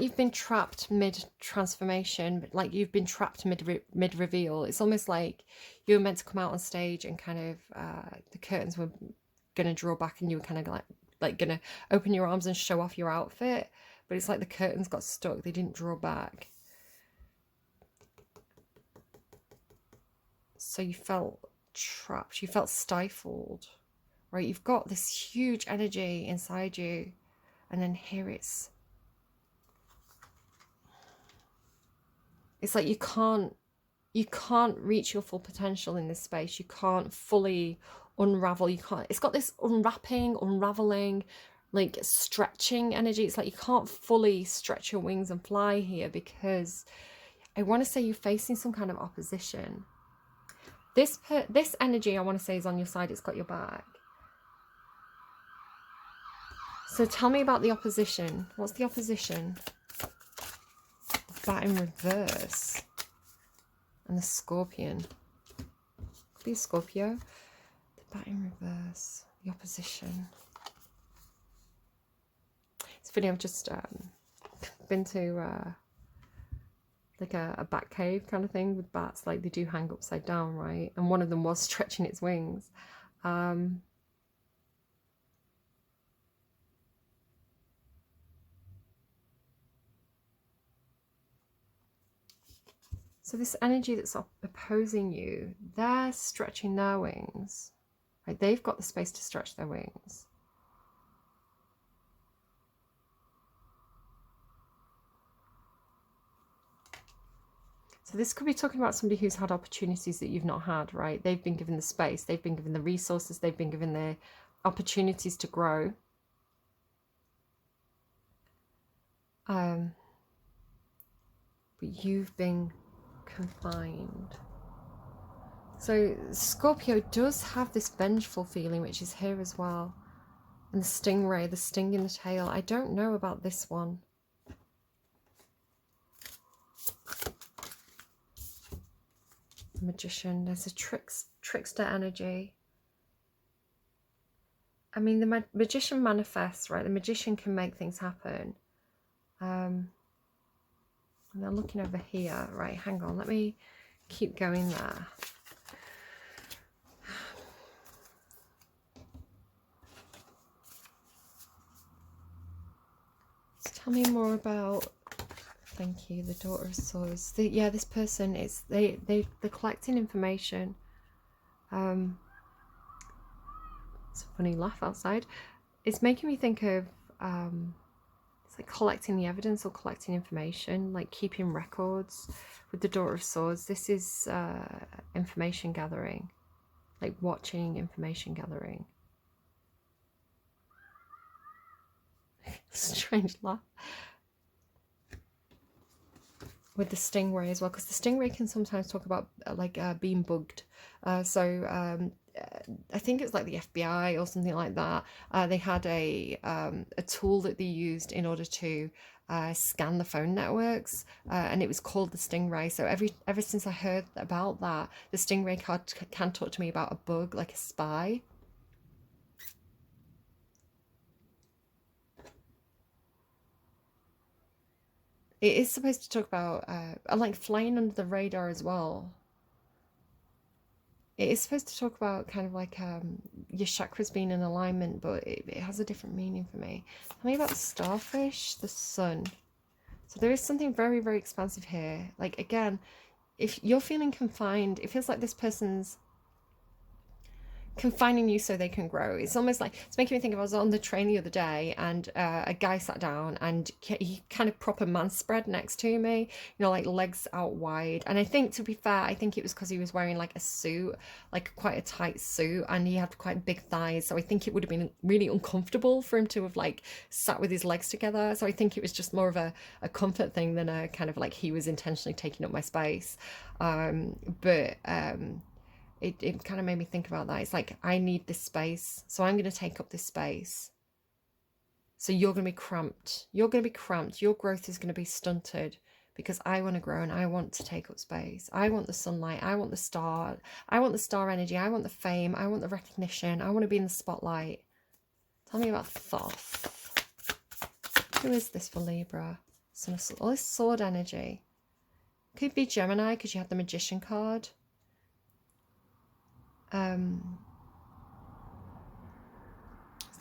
you've been trapped mid-transformation, but like you've been trapped mid-reveal. It's almost like you were meant to come out on stage and kind of the curtains were going to draw back and you were kind of like going to open your arms and show off your outfit. But it's like the curtains got stuck. They didn't draw back. So you felt trapped. You felt stifled, right? You've got this huge energy inside you. And then here it's like you can't reach your full potential in this space. You can't fully unravel. It's got this unraveling, like stretching energy. It's like you can't fully stretch your wings and fly here, because I want to say you're facing some kind of opposition. This energy, I want to say, is on your side. It's got your back. So tell me about the opposition. What's the opposition? That in reverse. And the Scorpion. Could be a Scorpio. The bat in reverse. The opposition. It's funny, I've just been to like a bat cave kind of thing with bats. Like they do hang upside down, right? And one of them was stretching its wings. So this energy that's opposing you, they're stretching their wings Right? They've got the space to stretch their wings. So this could be talking about somebody who's had opportunities that you've not had, right? They've been given the space, they've been given the resources, they've been given the opportunities to grow. But you've been confined. So Scorpio does have this vengeful feeling, which is here as well. And the stingray, the sting in the tail. I don't know about this one. Magician, there's a trickster energy. I mean, the magician manifests, right? The magician can make things happen. And they're looking over here, right? Hang on, let me keep going there. So tell me more about. Thank you, the Daughter of Swords. Yeah, this person is they're collecting information. It's a funny laugh outside. It's making me think of it's like collecting the evidence or collecting information, like keeping records. With the Daughter of Swords, this is information gathering, like watching information gathering. Strange laugh. With the stingray as well, because the stingray can sometimes talk about being bugged. I think it's like the FBI or something like that. They had a tool that they used in order to scan the phone networks, and it was called the stingray. So ever since I heard about that, the stingray card can talk to me about a bug, like a spy. It is supposed to talk about like flying under the radar as well. It is supposed to talk about kind of like your chakras being in alignment, but it has a different meaning for me. Tell me about the starfish, the sun. So there is something very, very expansive here. Like, again, if you're feeling confined, it feels like this person's confining you so they can grow. It's almost like, it's making me think of, I was on the train the other day and a guy sat down and he kind of proper man spread next to me, you know, like legs out wide. And I think, to be fair, I think it was because he was wearing like a suit, like quite a tight suit, and he had quite big thighs. So I think it would have been really uncomfortable for him to have like sat with his legs together. So I think it was just more of a comfort thing than a kind of like he was intentionally taking up my space. It kind of made me think about that. It's like, I need this space, so I'm going to take up this space. So you're going to be cramped. You're going to be cramped. Your growth is going to be stunted because I want to grow and I want to take up space. I want the sunlight. I want the star. I want the star energy. I want the fame. I want the recognition. I want to be in the spotlight. Tell me about Thoth. Who is this for Libra? All this sword energy. Could be Gemini because you had the Magician card.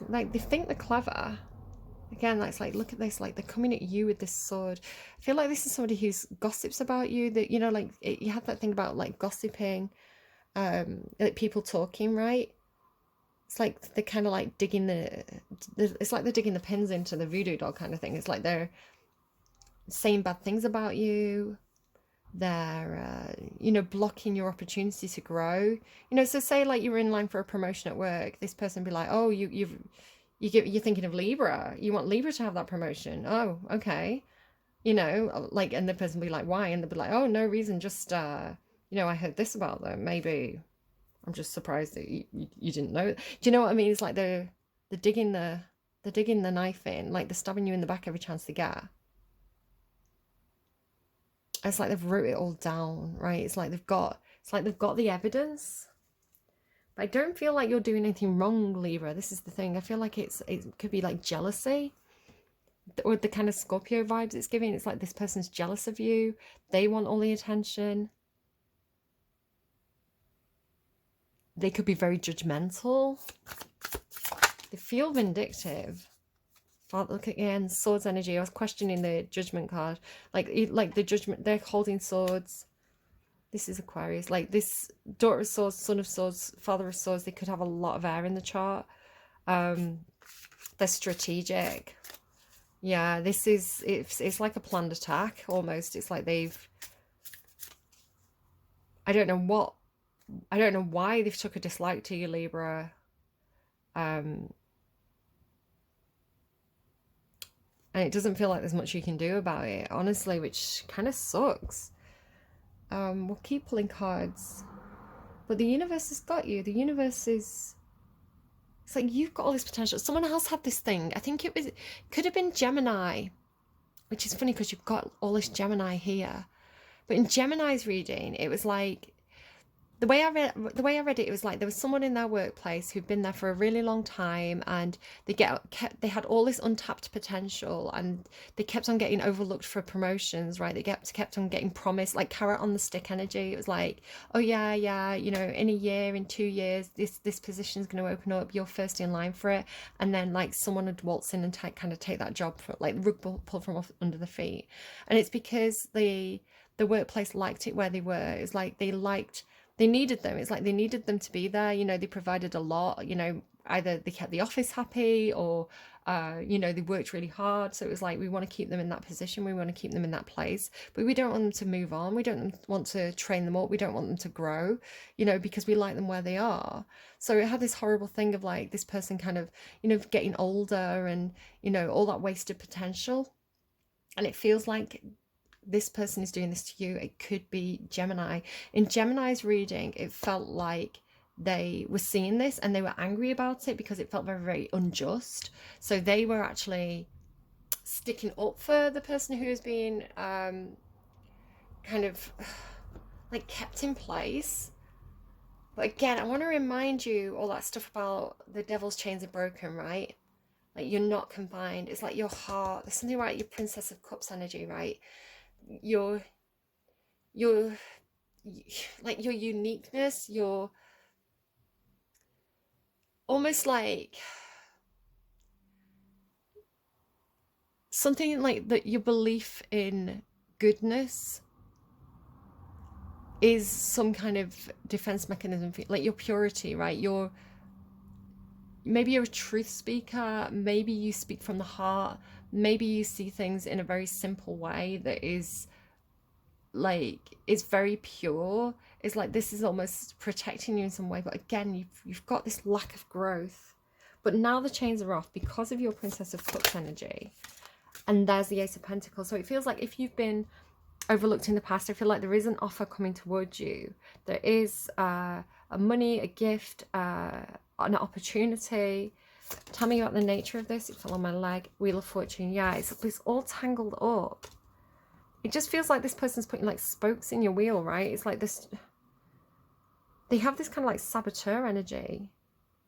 Like, they think they're clever. Again, that's like, look at this, like they're coming at you with this sword. I feel like this is somebody who's gossips about you, that, you know, like you had that thing about like gossiping, like people talking, right? It's like they're kind of like digging it's like they're digging the pins into the voodoo doll kind of thing. It's like they're saying bad things about you. They're you know, blocking your opportunity to grow, you know. So say like you were in line for a promotion at work, this person be like, oh, you're thinking of Libra, you want Libra to have that promotion. Oh, okay, you know, like, and the person be like, why? And they'll be like, oh, no reason, just you know, I heard this about them, maybe I'm just surprised that you didn't know. Do you know what I mean? It's like they're digging the knife in, like they're stabbing you in the back every chance they get. It's like they've wrote it all down, right? It's like they've got the evidence. But I don't feel like you're doing anything wrong, Libra. This is the thing. I feel like it could be like jealousy, or the kind of Scorpio vibes it's giving. It's like this person's jealous of you. They want all the attention. They could be very judgmental. They feel vindictive. Look again, swords energy. I was questioning the judgment card. Like the judgment, they're holding swords. This is Aquarius. Like this daughter of swords, son of swords, father of swords, they could have a lot of air in the chart. They're strategic. Yeah, this is, it's like a planned attack almost. It's like they've, I don't know why they've took a dislike to you, Libra. And it doesn't feel like there's much you can do about it, honestly, which kind of sucks. We'll keep pulling cards. But the universe has got you. The universe is, it's like you've got all this potential. Someone else had this thing. I think it could have been Gemini, which is funny because you've got all this Gemini here. But in Gemini's reading, it was like, the way I read it, it was like there was someone in their workplace who'd been there for a really long time, and they had all this untapped potential, and they kept on getting overlooked for promotions, right? They kept on getting promised, like carrot on the stick energy. It was like, oh yeah, you know, in a year, in 2 years, this position's going to open up. You're first in line for it, and then like someone would waltz in and kind of take that job, for like rug pull from off under the feet. And it's because the workplace liked it where they were. It's like they needed them. It's like they needed them to be there. You know, they provided a lot. You know, either they kept the office happy, or you know, they worked really hard. So it was like, we want to keep them in that position, we want to keep them in that place, but we don't want them to move on, we don't want to train them up, we don't want them to grow, you know, because we like them where they are. So it had this horrible thing of like this person kind of, you know, getting older, and you know, all that wasted potential. And it feels like this person is doing this to you. It could be Gemini. In Gemini's reading, it felt like they were seeing this and they were angry about it because it felt very, very unjust. So they were actually sticking up for the person who was being kind of like kept in place. But again, I want to remind you all that stuff about the devil's chains are broken, right? Like you're not confined. It's like your heart. There's something about your Princess of Cups energy, right? Your like your uniqueness, your almost like something like that, your belief in goodness is some kind of defense mechanism for, like your purity, right? Maybe you're a truth speaker, maybe you speak from the heart, maybe you see things in a very simple way that is like, it's very pure. It's like this is almost protecting you in some way, but again, you've got this lack of growth. But now the chains are off because of your Princess of Cups energy, and there's the Ace of Pentacles. So it feels like if you've been overlooked in the past, I feel like there is an offer coming towards you. There is a money, a gift, an opportunity. Tell me about the nature of this. It fell on my leg. Wheel of Fortune. Yeah, it's all tangled up. It just feels like this person's putting like spokes in your wheel, right? It's like this, they have this kind of like saboteur energy.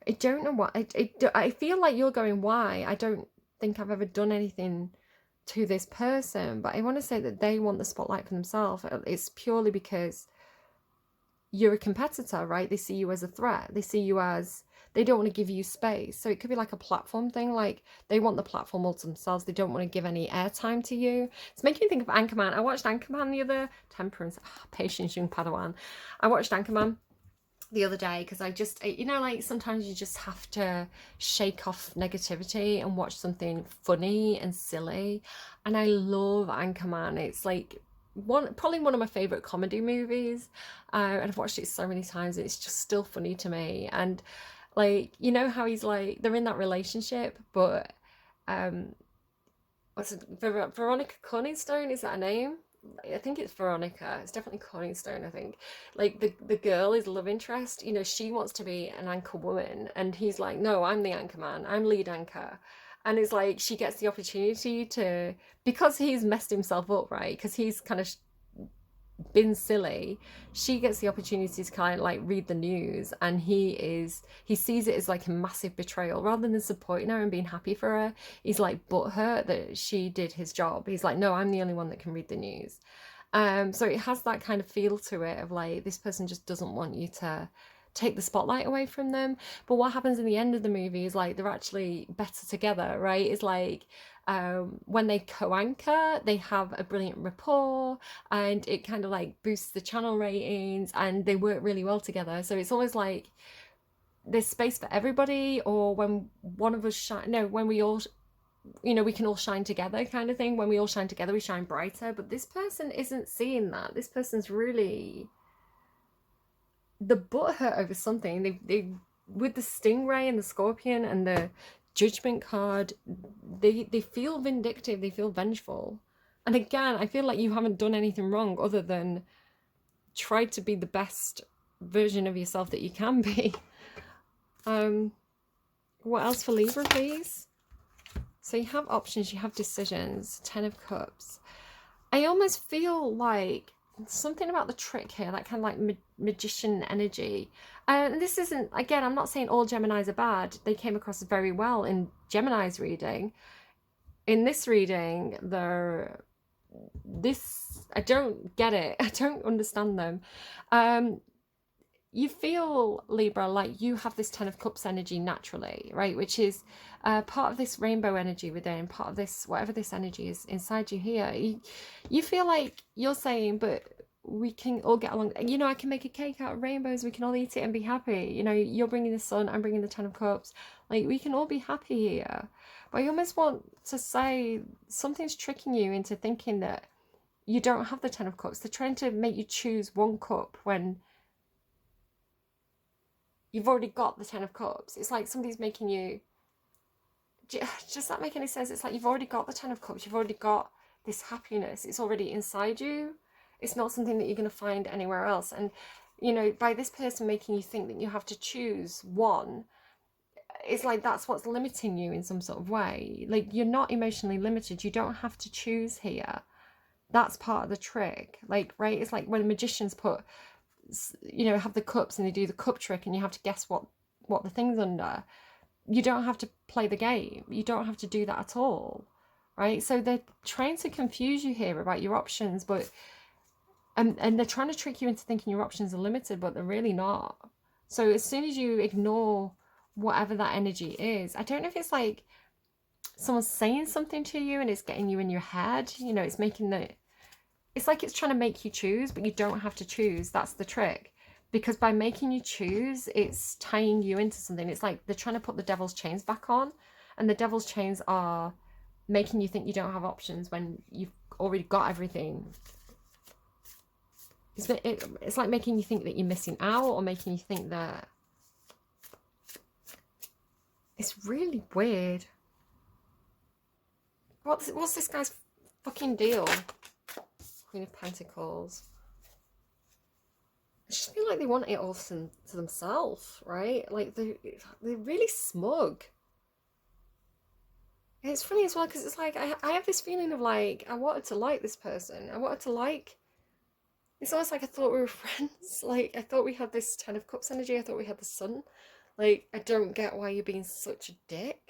I don't know what, I feel like you're going, why? I don't think I've ever done anything to this person, but I want to say that they want the spotlight for themselves. It's purely because you're a competitor, right? They see you as a threat. They see you as, they don't want to give you space. So it could be like a platform thing. Like they want the platform all to themselves. They don't want to give any airtime to you. It's making me think of Anchorman. I watched Anchorman the other, Temperance, patience, young Padawan. I watched Anchorman the other day because you know, like sometimes you just have to shake off negativity and watch something funny and silly. And I love Anchorman. It's like probably one of my favorite comedy movies, and I've watched it so many times. It's just still funny to me. And like, you know how he's like, they're in that relationship, but what's it, Veronica Corningstone, is that a name? I think it's Veronica. It's definitely Corningstone, I think. Like the girl is love interest. You know, she wants to be an anchor woman, and he's like, no, I'm the anchor man. I'm lead anchor. And it's like she gets the opportunity to, because he's messed himself up, right? Because he's kind of been silly, she gets the opportunity to kind of like read the news, and he sees it as like a massive betrayal. Rather than supporting her and being happy for her, he's like butthurt that she did his job. He's like, no, I'm the only one that can read the news. So it has that kind of feel to it of like, this person just doesn't want you to take the spotlight away from them. But what happens in the end of the movie is like they're actually better together, right? It's like when they co-anchor, they have a brilliant rapport, and it kind of like boosts the channel ratings, and they work really well together. So it's almost like there's space for everybody, or when one of us shine, no, when we all, you know, we can all shine together kind of thing. When we all shine together, we shine brighter. But this person isn't seeing that. This person's really the butthurt over something. They with the stingray and the scorpion and the judgment card, they feel vindictive, they feel vengeful. And again, I feel like you haven't done anything wrong other than try to be the best version of yourself that you can be. What else for Libra, please? So you have options, you have decisions. 10 of Cups. I almost feel like something about the trick here, that kind of like magician energy. And this isn't, again, I'm not saying all Geminis are bad. They came across very well in Gemini's reading. In this reading, I don't get it. I don't understand them. You feel, Libra, like you have this 10 of Cups energy naturally, right? Which is part of this rainbow energy within, part of this, whatever this energy is inside you here. You feel like you're saying, but we can all get along. You know, I can make a cake out of rainbows. We can all eat it and be happy. You know, you're bringing the sun, I'm bringing the 10 of Cups. Like, we can all be happy here. But I almost want to say something's tricking you into thinking that you don't have the 10 of Cups. They're trying to make you choose one cup when you've already got the 10 of Cups. It's like somebody's making you... Does that make any sense? It's like you've already got the 10 of Cups. You've already got this happiness. It's already inside you. It's not something that you're going to find anywhere else. And, you know, by this person making you think that you have to choose one, it's like that's what's limiting you in some sort of way. Like, you're not emotionally limited. You don't have to choose here. That's part of the trick. Like, right? It's like when magicians put... you know, have the cups and they do the cup trick and you have to guess what the thing's under. You don't have to play the game. You don't have to do that at all, right? So they're trying to confuse you here about your options, but and they're trying to trick you into thinking your options are limited, but they're really not. So as soon as you ignore whatever that energy is, I don't know if it's like someone's saying something to you and it's getting you in your head, you know, it's making the... It's like it's trying to make you choose, but you don't have to choose. That's the trick. Because by making you choose, it's tying you into something. It's like they're trying to put the devil's chains back on. And the devil's chains are making you think you don't have options when you've already got everything. It's like making you think that you're missing out, or making you think that... It's really weird. What's this guy's fucking deal? Queen of Pentacles. I just feel like they want it all to themselves, right? Like they're really smug. And it's funny as well because it's like I have this feeling of like I wanted to like this person. I wanted to like... It's almost like I thought we were friends. Like I thought we had this 10 of Cups energy. I thought we had the sun. Like I don't get why you're being such a dick.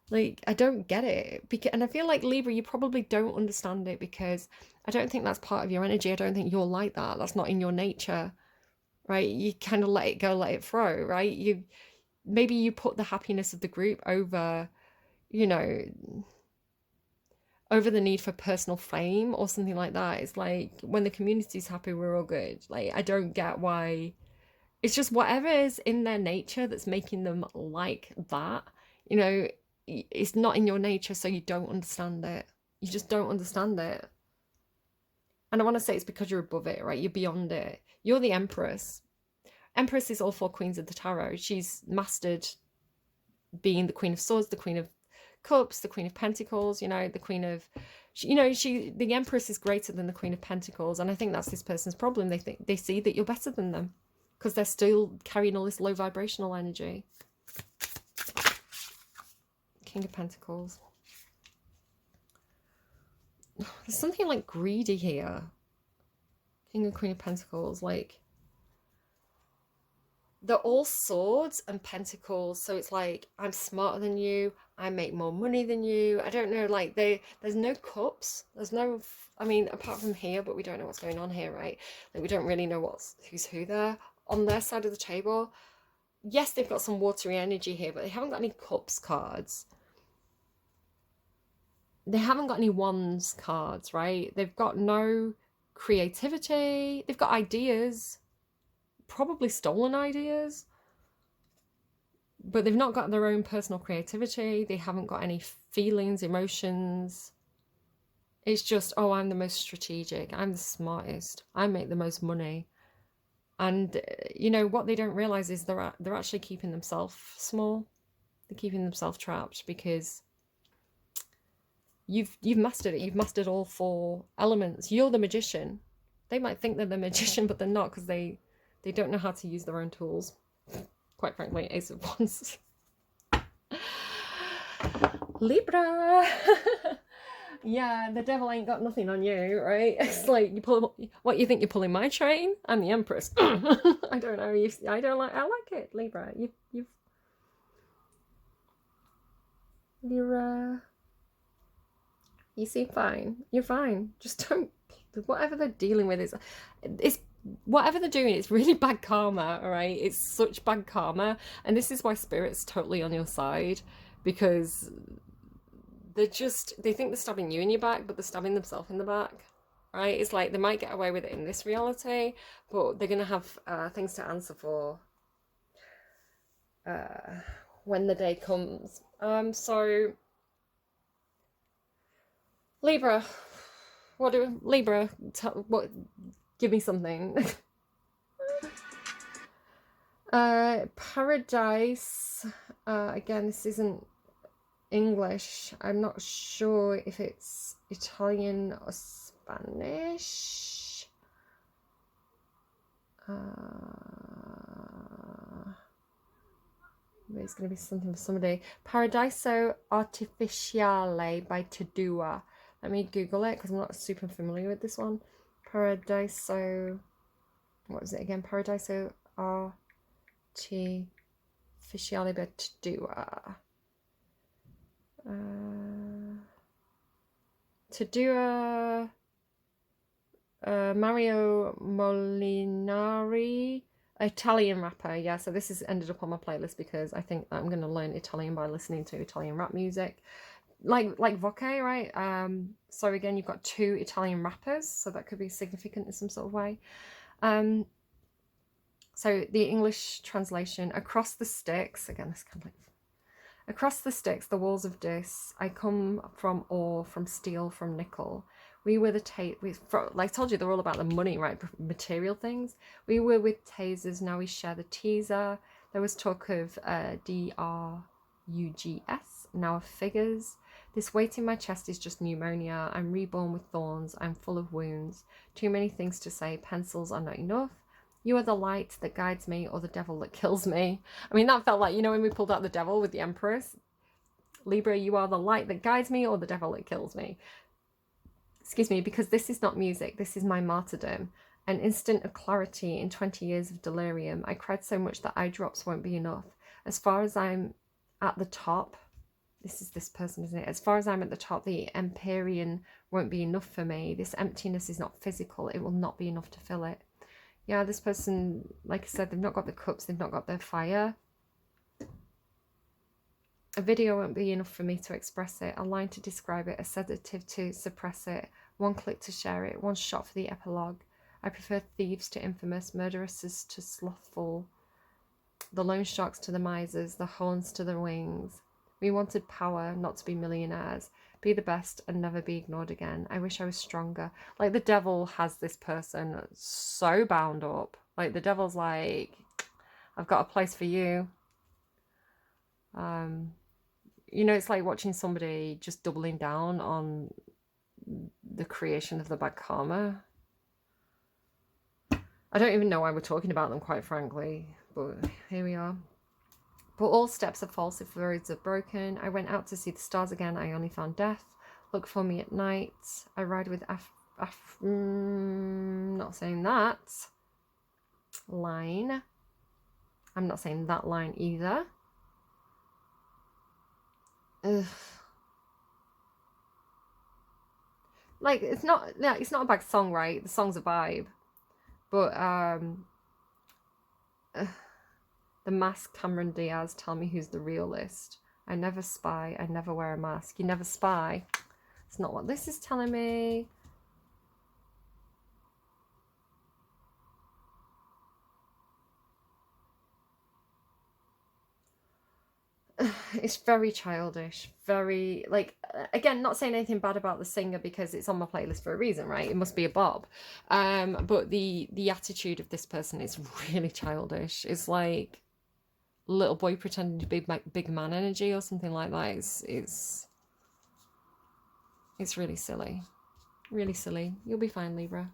Like, I don't get it. And I feel like, Libra, you probably don't understand it because I don't think that's part of your energy. I don't think you're like that. That's not in your nature, right? You kind of let it go, let it throw, right? Maybe you put the happiness of the group over, you know, over the need for personal fame or something like that. It's like, when the community's happy, we're all good. Like, I don't get why. It's just whatever is in their nature that's making them like that, you know. It's not in your nature, so you don't understand it. You just don't understand it. And I want to say it's because you're above it, right? You're beyond it. You're the Empress. Empress is all 4 queens of the tarot. She's mastered being the Queen of Swords, the Queen of Cups, the Queen of Pentacles, you know, the Queen of... You know, the Empress is greater than the Queen of Pentacles. And I think that's this person's problem. They see that you're better than them because they're still carrying all this low vibrational energy. King of Pentacles. There's something like greedy here. King and Queen of Pentacles, like they're all swords and pentacles, so it's like I'm smarter than you, I make more money than you. I don't know, like there's no cups, there's no, I mean, apart from here, but we don't know what's going on here, right? Like we don't really know who's who there on their side of the table. Yes, they've got some watery energy here, but they haven't got any cups cards. they haven't got any wands cards, right? They've got no creativity. They've got ideas, probably stolen ideas, but they've not got their own personal creativity. They haven't got any feelings, emotions. It's just, oh, I'm the most strategic. I'm the smartest. I make the most money. And you know what they don't realize is they're actually keeping themselves small. They're keeping themselves trapped because you've mastered it. You've mastered all 4 elements. You're the magician. They might think they're the magician, but they're not, because they don't know how to use their own tools. Quite frankly, Ace of Wands. Libra. Yeah, the devil ain't got nothing on you, right? It's like you pull. What, you think you're pulling my train? I'm the Empress. I don't know. I like it, Libra. You seem fine. You're fine. Just don't. Whatever they're dealing with is whatever they're doing. It's really bad karma. All right. It's such bad karma, and this is why Spirit's totally on your side, because they think they're stabbing you in your back, but they're stabbing themselves in the back, right? It's like they might get away with it in this reality, but they're going to have things to answer for when the day comes. So Libra, give me something. Paradise, again, this isn't English. I'm not sure if it's Italian or Spanish. It's going to be something for somebody. Paradiso Artificiale by Tadua. Let me Google it because I'm not super familiar with this one. Paradiso. What was it again? Paradiso Artificiale by Tadua. Tadua. Mario Molinari, Italian rapper. Yeah, so this has ended up on my playlist because I think that I'm going to learn Italian by listening to Italian rap music, like Voce, right? So again, you've got 2 Italian rappers, so that could be significant in some sort of way. So the English translation: across the sticks, again, this kind of like, across the sticks, the walls of Dis, I come from ore, from steel, from nickel. We were like I told you, they're all about the money, right? Material things. We were with tasers, now we share the teaser. There was talk of DRUGS, now of figures. This weight in my chest is just pneumonia. I'm reborn with thorns. I'm full of wounds. Too many things to say. Pencils are not enough. You are the light that guides me, or the devil that kills me. I mean, that felt like, you know, when we pulled out the devil with the Empress. Libra, you are the light that guides me, or the devil that kills me. Excuse me, because this is not music. This is my martyrdom. An instant of clarity in 20 years of delirium. I cried so much that eye drops won't be enough. As far as I'm at the top, this is this person, isn't it? As far as I'm at the top, the Empyrean won't be enough for me. This emptiness is not physical. It will not be enough to fill it. Yeah, this person, like I said, they've not got the cups. They've not got their fire. A video won't be enough for me to express it. A line to describe it. A sedative to suppress it. One click to share it. One shot for the epilogue. I prefer thieves to infamous. Murderesses to slothful. The loan sharks to the misers. The horns to the wings. We wanted power, not to be millionaires. Be the best and never be ignored again. I wish I was stronger. Like, the devil has this person so bound up. Like, the devil's like, I've got a place for you. You know, it's like watching somebody just doubling down on the creation of the bad karma. I don't even know why we're talking about them, quite frankly, but here we are. But all steps are false if roads are broken. I went out to see the stars again. I only found death. Look for me at night. I ride with not saying that line. I'm not saying that line either. Ugh. Like, it's not a bad song, right? The song's a vibe. But The Mask, Cameron Diaz, tell me who's the realist. I never spy, I never wear a mask. You never spy. It's not what this is telling me. It's very childish, very, like, again, not saying anything bad about the singer because it's on my playlist for a reason, right? It must be a bob. But the attitude of this person is really childish. It's like little boy pretending to be big man energy or something like that. It's really silly. Really silly. You'll be fine, Libra.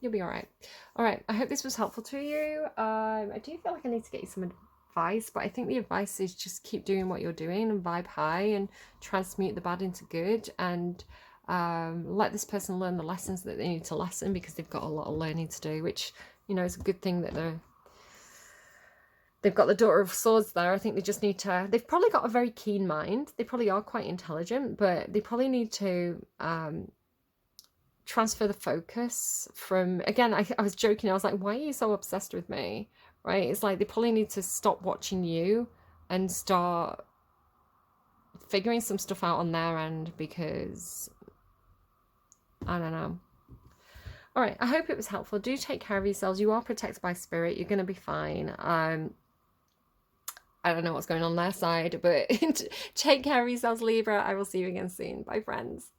You'll be all right. All right. I hope this was helpful to you. I do feel like I need to get you some advice, but I think the advice is just keep doing what you're doing and vibe high and transmute the bad into good, and let this person learn the lessons that they need to lessen, because they've got a lot of learning to do, which, you know, is a good thing that they've got the Daughter of Swords there. I think they just need to, they've probably got a very keen mind. They probably are quite intelligent, but they probably need to transfer the focus from, again, I was joking, I was like, why are you so obsessed with me, right? It's like they probably need to stop watching you and start figuring some stuff out on their end, because I don't know. All right, I hope it was helpful. Do take care of yourselves. You are protected by spirit. You're going to be fine. I don't know what's going on their side, but take care of yourselves, Libra. I will see you again soon. Bye, friends.